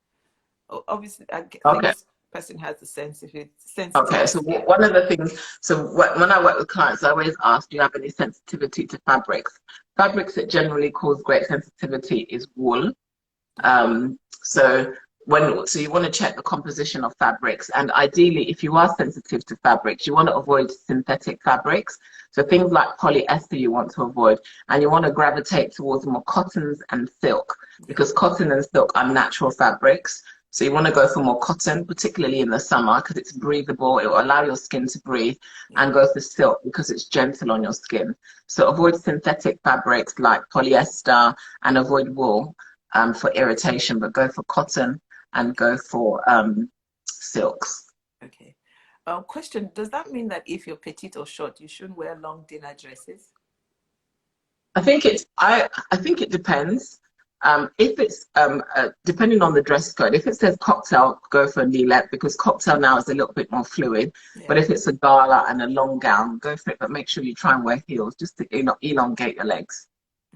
Oh, obviously, I think Okay. this person has the Okay, sensitive so skin. one of the things, so when I work with clients, I always ask, do you have any sensitivity to fabrics? Fabrics that generally cause great sensitivity is wool. Okay. So so you want to check the composition of fabrics, and ideally, if you are sensitive to fabrics, you want to avoid synthetic fabrics. So things like polyester you want to avoid, and you want to gravitate towards more cottons and silk Yeah. because cotton and silk are natural fabrics. So you want to go for more cotton, particularly in the summer, because it's breathable. It will allow your skin to breathe, Yeah. and go for silk because it's gentle on your skin. So avoid synthetic fabrics like polyester and avoid wool for irritation, but go for cotton and Okay. go for silks. Okay. Question: does that mean that if you're petite or short, you shouldn't wear long dinner dresses? I think it depends. If it's depending on the dress code, if it says cocktail, go for a knee-length because cocktail now is a little bit more fluid. Yeah. But if it's a gala and a long gown, go for it. But make sure you try and wear heels just to elongate your legs.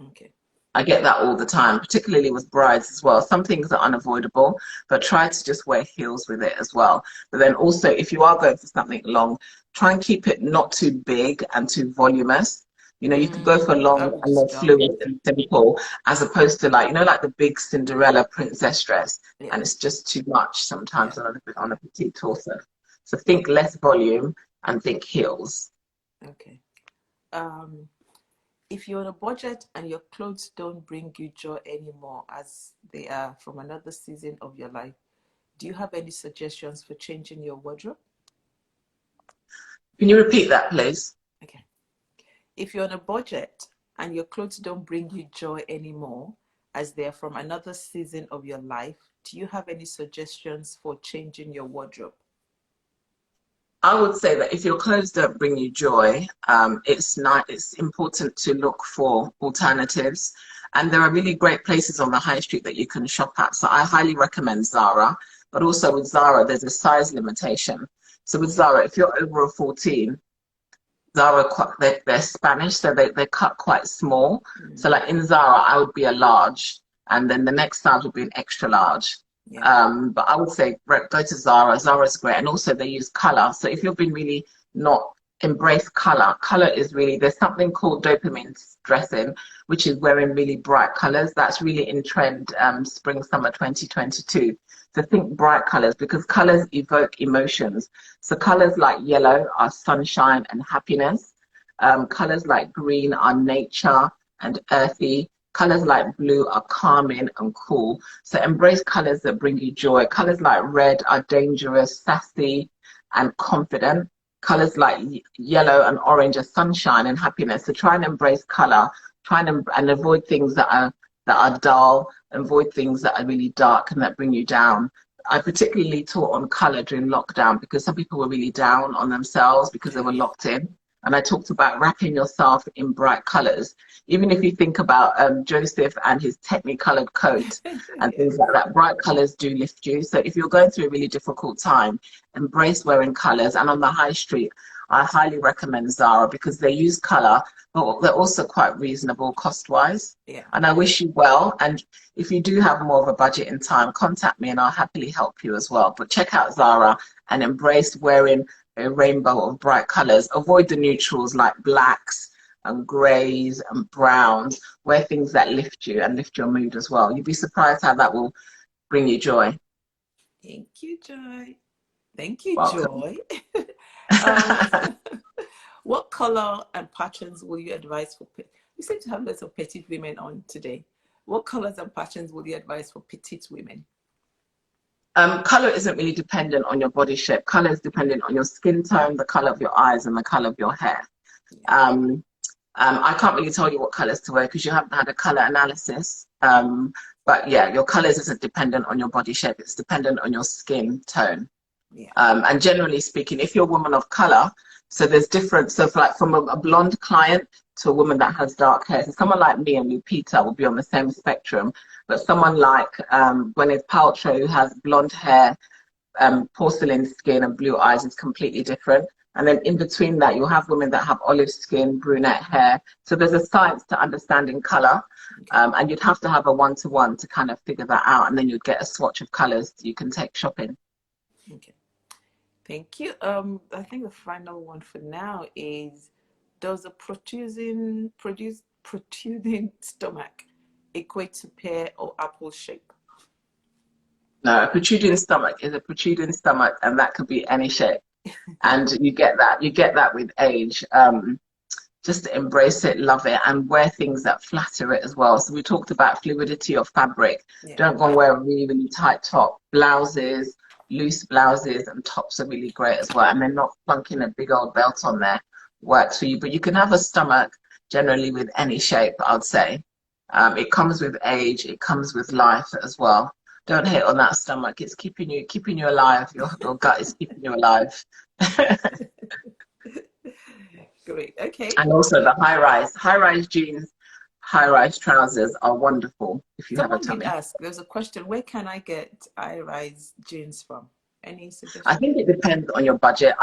Okay. I get that all the time, particularly with brides as well. Some things are unavoidable, but try to just wear heels with it as well. But then also, if you are going for something long, try and keep it not too big and too voluminous. You know, you could go for That long would and more distract fluid me. and simple, as opposed to like, you know, like the big Cinderella princess dress, Yeah. and it's just too much sometimes Yeah. on a petite torso. So think less volume and think heels. Okay. Um, if you're on a budget and your clothes don't bring you joy anymore as they are from another season of your life, do you have any suggestions for changing your wardrobe? Can you repeat that, please? Okay. If you're on a budget and your clothes don't bring you joy anymore as they're from another season of your life, do you have any suggestions for changing your wardrobe? I would say that if your clothes don't bring you joy, it's important to look for alternatives. And there are really great places on the high street that you can shop at. So I highly recommend Zara, but also with Zara, there's a size limitation. So with Zara, if you're over a 14, Zara, they're Spanish, so they cut quite small. So like in Zara, I would be a large, and then the next size would be an extra large. Yeah. But I would say go to Zara. Zara's great, and also they use color. So if you've been really not embrace color, color is really there's something called dopamine dressing, which is wearing really bright colors. That's really in trend spring summer 2022. So think bright colors because colors evoke emotions. So colors like yellow are sunshine and happiness. Colors like green are nature and earthy. Colors like blue are calming and cool. So embrace colors that bring you joy. Colors like red are dangerous, sassy, and confident. Colors like yellow and orange are sunshine and happiness. So try and embrace color. And avoid things that are dull. Avoid things that are really dark and that bring you down. I particularly taught on color during lockdown because some people were really down on themselves because they were locked in. And I talked about wrapping yourself in bright colors. Even if you think about Joseph and his technicolored coat and things like that, bright colors do lift you. So if you're going through a really difficult time, embrace wearing colors. And on the high street, I highly recommend Zara because they use color, but they're also quite reasonable cost-wise. Yeah. And I wish you well. And if you do have more of a budget in time, contact me and I'll happily help you as well. But check out Zara and embrace wearing a rainbow of bright colors. Avoid the neutrals like blacks and grays and browns. Wear things that lift you and lift your mood as well. You'd be surprised how that will bring you joy. Thank you, Joy. Thank you, Welcome. Joy. What color and patterns will you advise for? We seem to have lots of petite women on today. What colors and patterns will you advise for petite women? Color isn't really dependent on your body shape. Color is dependent on your skin tone, the color of your eyes, and the color of your hair. I can't really tell you what colors to wear because you haven't had a color analysis. But yeah, your colors isn't dependent on your body shape. It's dependent on your skin tone. Yeah. And generally speaking, if you're a woman of color, so there's difference of like from a blonde client to a woman that has dark hair. So someone like me and Lupita will be on the same spectrum, but someone like Gwyneth Paltrow who has blonde hair, porcelain skin and blue eyes is completely different. And then in between that, you'll have women that have olive skin, brunette hair. So there's a science to understanding color. And you'd have to have a one-to-one to kind of figure that out. And then you'd get a swatch of colors you can take shopping. Okay. Thank you. I think the final one for now is, does a protruding stomach equate to pear or apple shape? No, a protruding stomach is a protruding stomach, and that could be any shape. And you get that with age. Just embrace it, love it, and wear things that flatter it as well. So we talked about fluidity of fabric. Yeah. Don't go and wear a really, really tight top. Blouses, loose blouses and tops are really great as well. And then not plunking a big old belt on there works for you. But you can have a stomach generally with any shape, I'd say. It comes with age, it comes with life as well. Don't hit on that stomach. It's keeping you alive. Your gut is keeping you alive. Great. Okay. And also the high rise jeans high-rise trousers are wonderful if you have a Someone did tummy. ask, there's a question, where can I get high-rise jeans from? Any I suggestion? think it depends on your budget.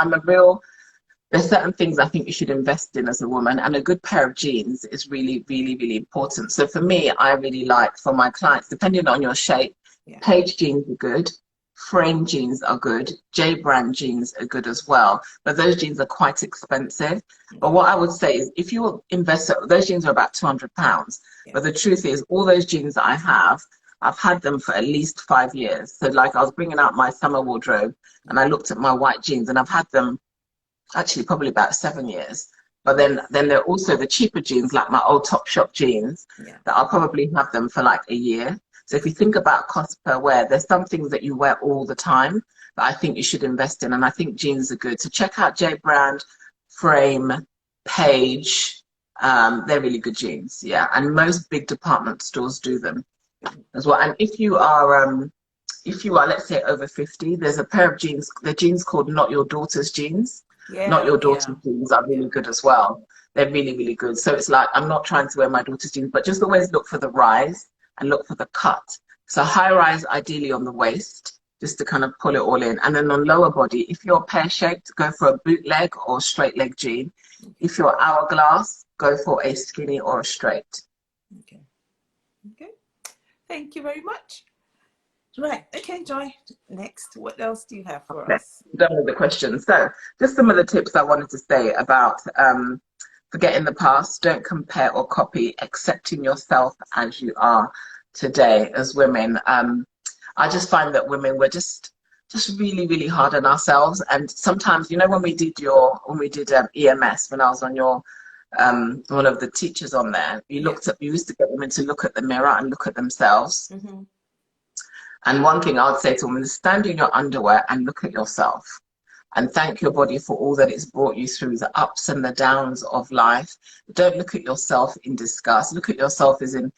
There's certain things I think you should invest in as a woman, and a good pair of jeans is really, really, really important. So for me, I really like, for my clients, depending on your shape, Yeah. page jeans are good, frame jeans are good, J brand jeans are good as well. But those jeans are quite expensive. But what I would say is, if you invest, those jeans are about £200. Yeah. But the truth is, all those jeans that I have, I've had them for at least 5 years. So like, I was bringing out my summer wardrobe and I looked at my white jeans, and I've had them actually probably about 7 years. But then there are also the cheaper jeans, like my old Topshop jeans, Yeah. that I'll probably have them for like a year. So if you think about cost per wear, there's some things that you wear all the time that I think you should invest in. And I think jeans are good. So check out J Brand, Frame, Page. They're really good jeans. Yeah. And most big department stores do them as well. And if you are, let's say, over 50, there's a pair of jeans, the jeans called Not Your Daughter's Jeans. Not Yeah, Your yeah, Daughter's Jeans are really good as well. They're really, really good. So it's like, I'm not trying to wear my daughter's jeans, but just always look for the rise and look for the cut. So high rise, ideally on the waist, just to kind of pull it all in. And then on lower body, if you're pear-shaped, go for a bootleg or straight leg jean. If you're hourglass, go for a skinny or a straight. okay, okay. Thank you very much. Right, okay, Joy, next, what else do you have for us? Done with the questions. So just some of the tips I wanted to say about forgetting the past, don't compare or copy, accepting yourself as you are today as women. I just find that women, we're just really, really hard on ourselves. And sometimes, you know, when we did EMS, when I was on your one of the teachers on there, you used to get women to look at the mirror and look at themselves. Mm-hmm. And one thing I would say to women is stand in your underwear and look at yourself and thank your body for all that it's brought you through, the ups and the downs of life. Don't look at yourself in disgust. Look at yourself as in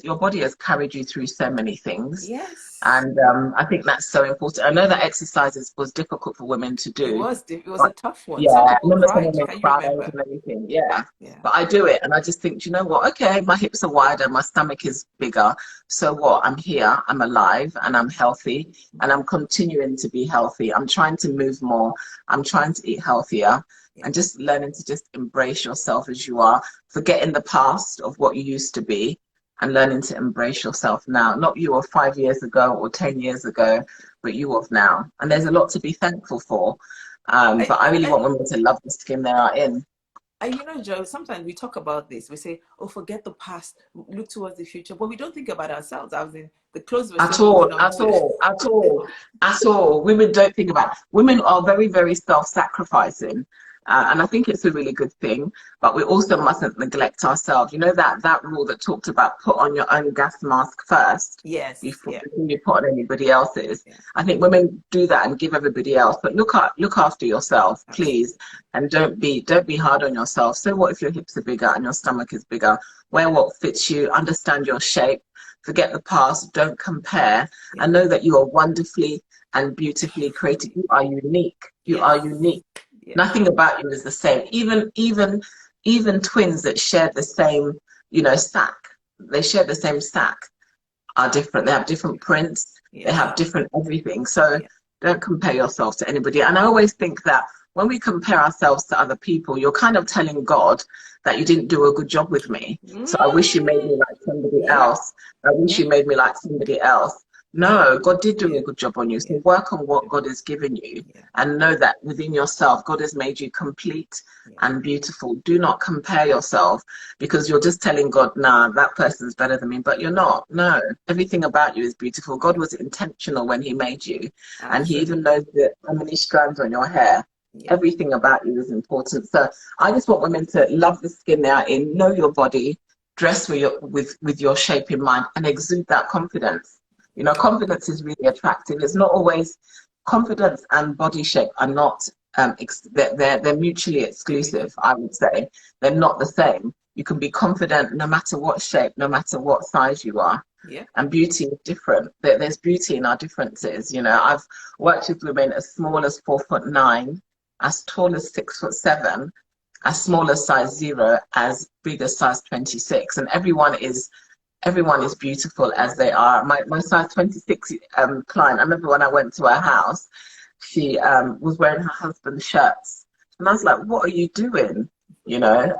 your body has carried you through so many things. Yes. And I think that's so important. I know that exercises was difficult for women to do. It was a tough one. Yeah, Some I people remember some cried. women Can you cried remember? and everything. Yeah. Yeah. But I do it and I just think, you know what? Okay, my hips are wider, my stomach is bigger. So what? I'm here, I'm alive, and I'm healthy, and I'm continuing to be healthy. I'm trying to move more. I'm trying to eat healthier, and just learning to just embrace yourself as you are, forgetting the past of what you used to be, and learning to embrace yourself now. Not you of 5 years ago or 10 years ago, but you of now. And there's a lot to be thankful for. But I really want women to love the skin they are in. You know, Joe, sometimes we talk about this. We say, oh, forget the past, look towards the future. But we don't think about ourselves. I was in the clothes we're At still moving all, on at to. all, at all, at all. Women don't think about it. Women are very, very self-sacrificing. And I think it's a really good thing, but we also mustn't neglect ourselves. You know that rule that talked about put on your own gas mask first Yes, before yeah. you put on anybody else's. Yeah. I think women do that and give everybody else, but look after yourself, please, and don't be hard on yourself. So what if your hips are bigger and your stomach is bigger? Wear what fits you, understand your shape, forget the past, don't compare, and know that you are wonderfully and beautifully created. You are unique. You are unique. Yeah. Nothing about you is the same. Even twins that share the same, sac, they share the same sac, are different. They have different prints. They have different everything. So don't compare yourself to anybody. And I always think that when we compare ourselves to other people, you're kind of telling God that you didn't do a good job with me. So I wish you made me like somebody else. I wish you made me like somebody else. No, God did do a good job on you. So work on what God has given you and know that within yourself, God has made you complete and beautiful. Do not compare yourself because you're just telling God, nah, that person's better than me, but you're not. No, everything about you is beautiful. God was intentional when he made you. And he even knows how many strands on your hair. Everything about you is important. So I just want women to love the skin they are in, know your body, dress with your shape in mind, and exude that confidence. You know, confidence is really attractive. It's not always, confidence and body shape are not, they're mutually exclusive, I would say. They're not the same. You can be confident no matter what shape, no matter what size you are. And beauty is different. There's beauty in our differences. You know, I've worked with women as small as 4'9", as tall as 6'7", as small as size 0 as big as size 26, and everyone is beautiful as they are. My size 26 client, I remember when I went to her house, she was wearing her husband's shirts. And I was like, what are you doing? You know,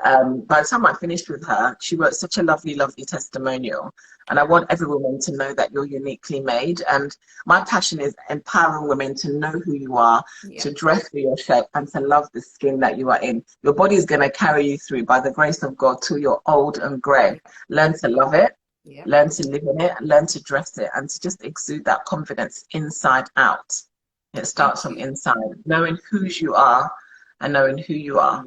by the time I finished with her, she wrote such a lovely, lovely testimonial. And I want every woman to know that you're uniquely made. And my passion is empowering women to know who you are, Yeah. to dress for your shape, and to love the skin that you are in. Your body is going to carry you through, by the grace of God, till you're old and grey. Learn to love it. Yeah. Learn to live in it, learn to dress it, and to just exude that confidence inside out. It starts from inside, knowing whose you are and knowing who you are.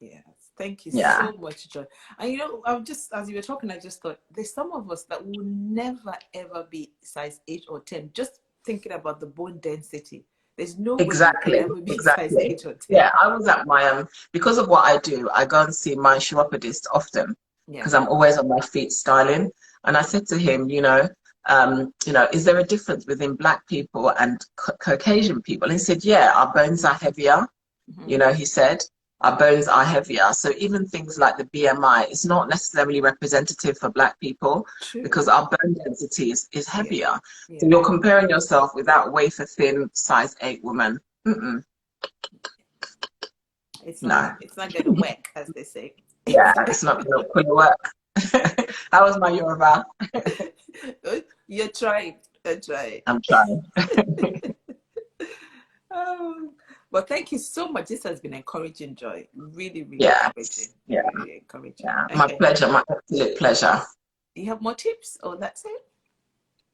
Yes. Thank you Yeah. so much, Joy. And you know, I'm just, as you were talking, I just thought there's some of us that will never ever be size 8 or 10. Just thinking about the bone density. There's no way you can ever be size 8 or 10. Yeah, I was at my because of what I do, I go and see my chiropodist often because I'm always on my feet styling. And I said to him, you know, is there a difference within Black people and Caucasian people? And he said, yeah, our bones are heavier. You know, he said, our bones are heavier. So even things like the BMI is not necessarily representative for Black people. True. Because our bone density is heavier. So you're comparing yourself with that wafer thin size 8 woman. It's not going to work, as they say. Yeah, it's not going to work. That was my Yoruba. You're trying. I'm trying. But thank you so much. This has been encouraging, Joy. Really, really encouraging. Yeah. Really encouraging. Yeah. Okay. My pleasure. My absolute pleasure. Do you have more tips, or that's it?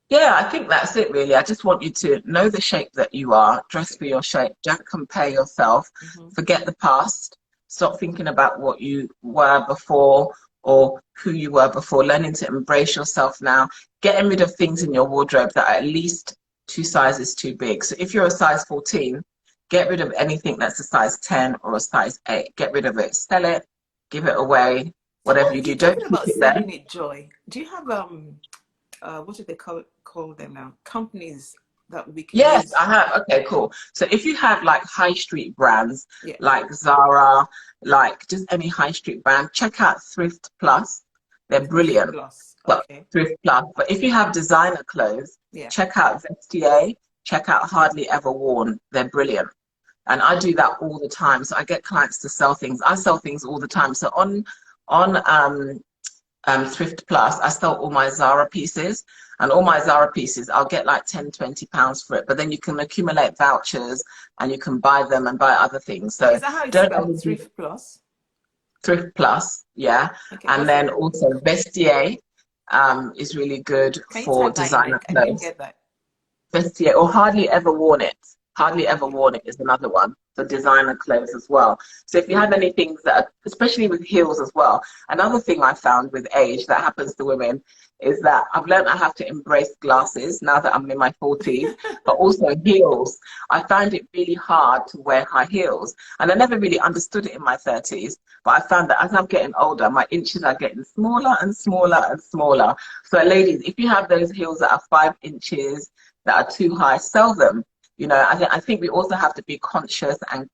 Yeah, I think that's it, really. I just want you to know the shape that you are, dress for your shape, don't compare yourself, forget the past, stop thinking about what you were before or who you were before, learning to embrace yourself now, getting rid of things in your wardrobe that are at least 2 sizes too big. So if you're a size 14, get rid of anything that's a size 10 or a size 8. Get rid of it, sell it, give it away, whatever you do. Don't keep about it there. selling it, Joy. Do you have what do they call them now? Companies that we can Yes, use? I have. Okay, cool. So if you have like high street brands, like Zara, like just any high street brand, check out Thrift Plus. They're brilliant. Thrift Plus. But if you have designer clothes, check out Vestiaire, check out Hardly Ever Worn. They're brilliant. And I do that all the time. So I get clients to sell things. I sell things all the time. So on Thrift Plus, I sell all my Zara pieces, and all my Zara pieces, I'll get like 10, 20 pounds for it, but then you can accumulate vouchers and you can buy them and buy other things. So is that how it's spelled, Thrift Plus? Thrift Plus, yeah. Okay, and then also Vestiaire is really good for designer clothes. I didn't get that. Vestiaire, or Hardly Ever Worn It. Hardly Ever Worn It is another one for designer clothes as well. So if you have any things that are, especially with heels as well, another thing I found with age that happens to women is that I've learned I have to embrace glasses now that I'm in my 40s, but also heels. I find it really hard to wear high heels. And I never really understood it in my 30s, but I found that as I'm getting older, my inches are getting smaller and smaller and smaller. So ladies, if you have those heels that are 5 inches, that are too high, sell them. You know, I think we also have to be conscious and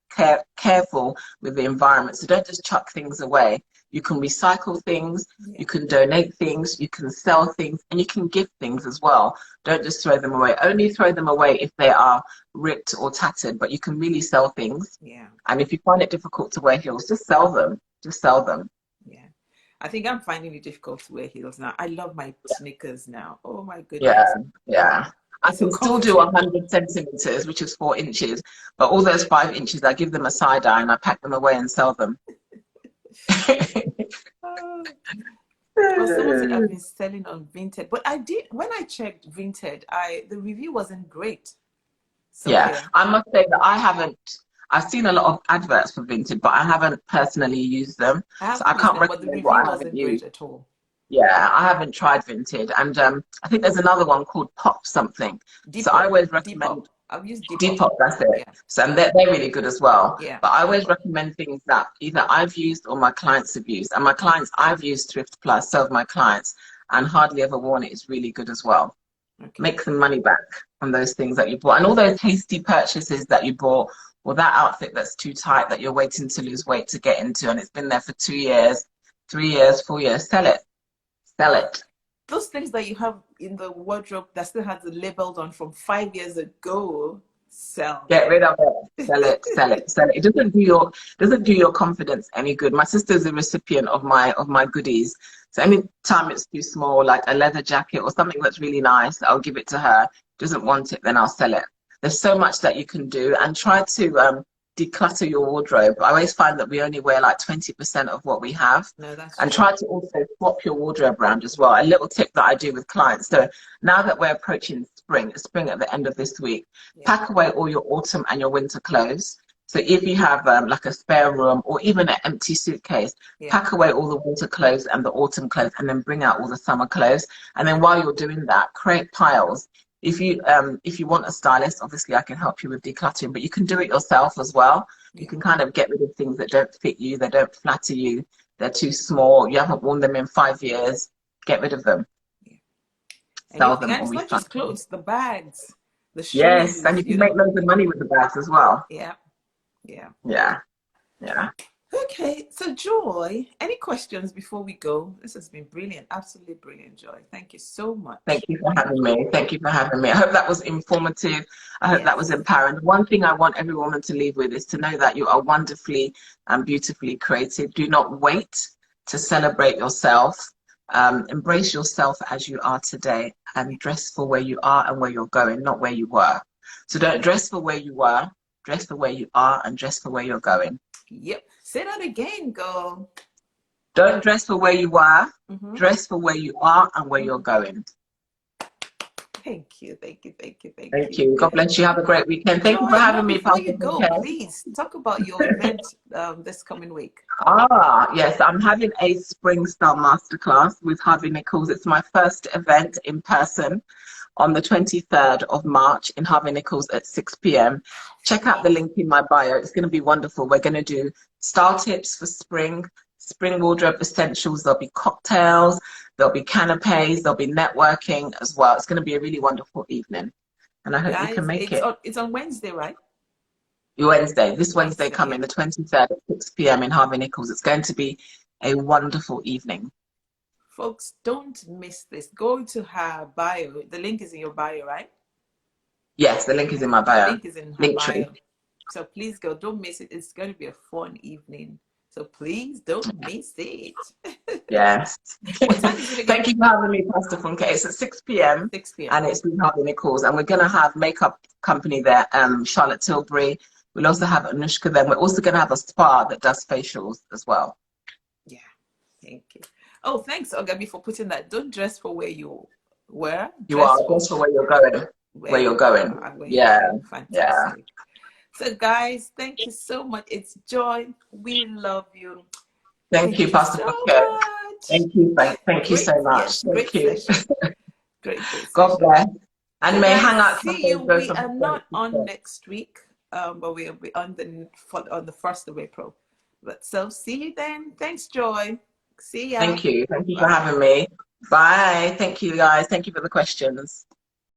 careful with the environment. So don't just chuck things away. You can recycle things, you can donate things, you can sell things, and you can give things as well. Don't just throw them away. Only throw them away if they are ripped or tattered, but you can really sell things. Yeah. And if you find it difficult to wear heels, just sell them. Just sell them. Yeah. I think I'm finding it difficult to wear heels now. I love my sneakers now. Oh my goodness. Yeah, yeah. I can still do 100 centimeters, which is 4 inches, but all those 5 inches, I give them a side eye and I pack them away and sell them. Well, someone said I've been selling on Vinted, but I did, when I checked Vinted, the review wasn't great. So, yeah, I must say that I've seen a lot of adverts for Vinted, but I haven't personally used them. So I can't recommend what I haven't used at all. Yeah, I haven't tried Vinted, and I think there's another one called Pop something. Depop. So I always recommend I've used Depop. That's it. Yeah. So and they're really good as well. Yeah. But I always recommend things that either I've used or my clients have used. And my clients, I've used Thrift Plus, so have my clients, and Hardly Ever Worn It is really good as well. Okay. Make some money back on those things that you bought, and all those hasty purchases that you bought or that outfit that's too tight that you're waiting to lose weight to get into, and it's been there for 2 years, 3 years, 4 years, sell it. Sell it. Those things that you have in the wardrobe that still has the labels on from 5 years ago, sell. Get rid of it. Sell it. Sell it. Sell it. It doesn't do your confidence any good. My sister's a recipient of my goodies. So anytime it's too small, like a leather jacket or something that's really nice, I'll give it to her. Doesn't want it, then I'll sell it. There's so much that you can do, and try to declutter your wardrobe. I always find that we only wear like 20% of what we have. No, that's and true. try to also swap your wardrobe around as well. A little tip that I do with clients. So now that we're approaching spring at the end of this week, pack away all your autumn and your winter clothes. So if you have like a spare room or even an empty suitcase, pack away all the winter clothes and the autumn clothes, and then bring out all the summer clothes. And then while you're doing that, create piles. If you want a stylist, obviously I can help you with decluttering, but you can do it yourself as well. You can kind of get rid of things that don't fit you, they don't flatter you, they're too small, you haven't worn them in 5 years. Get rid of them. Sell them, and or it's not just clothes, the bags, the shoes. Yes, and you can make loads of money with the bags as well. Yeah. Okay, so Joy, any questions before we go? This has been brilliant, absolutely brilliant, Joy. Thank you so much. Thank you for having me. Thank you for having me. I hope that was informative. I hope that was empowering. One thing I want every woman to leave with is to know that you are wonderfully and beautifully created. Do not wait to celebrate yourself. Embrace yourself as you are today, and dress for where you are and where you're going, not where you were. So don't dress for where you were, dress for where you are, and dress for where you're going. Yep. Say that again, girl. Don't dress for where you were, dress for where you are and where you're going. Thank you. Thank you. God bless you. Have a great weekend. Thank you for having me. Before you go, please talk about your event this coming week. Yes, I'm having a spring style masterclass with Harvey Nichols. It's my first event in person on the 23rd of March in Harvey Nichols at 6 p.m. Check out the link in my bio. It's going to be wonderful. We're going to do style tips for spring wardrobe essentials. There'll be cocktails, there'll be canapes, there'll be networking as well. It's going to be a really wonderful evening, and I hope you can make it. It's on Wednesday, right? This Wednesday coming, the 23rd at 6 p.m. in Harvey Nichols. It's going to be a wonderful evening. Folks, don't miss this. Go to her bio. The link is in your bio, right? Yes, the link is in my bio. The link is in her bio. So please go. Don't miss it. It's going to be a fun evening. So please don't miss it. Yes. What time is it again? Thank you for having me, Pastor Funke. It's at 6 p.m. 6 p.m. and it's with Harvey Nichols. And we're going to have makeup company there, Charlotte Tilbury. We'll also have Anushka there. We're also going to have a spa that does facials as well. Yeah. Thank you. Oh, thanks, Ogabi, for putting that. Don't dress for where you were. Dress for where you're going. Where you're going. Fantastic. Yeah. So, guys, thank you so much. It's Joy. We love you. Thank you, Pastor Funke. Thank you. Thank you so much. Thank you. Great. God bless. And so may guys, Hangout see you. We are not on next week, but we'll be on the 1st of April. But so see you then. Thanks, Joy. See ya. Thank you. Thank you for having me. Bye. Thank you, guys. Thank you for the questions.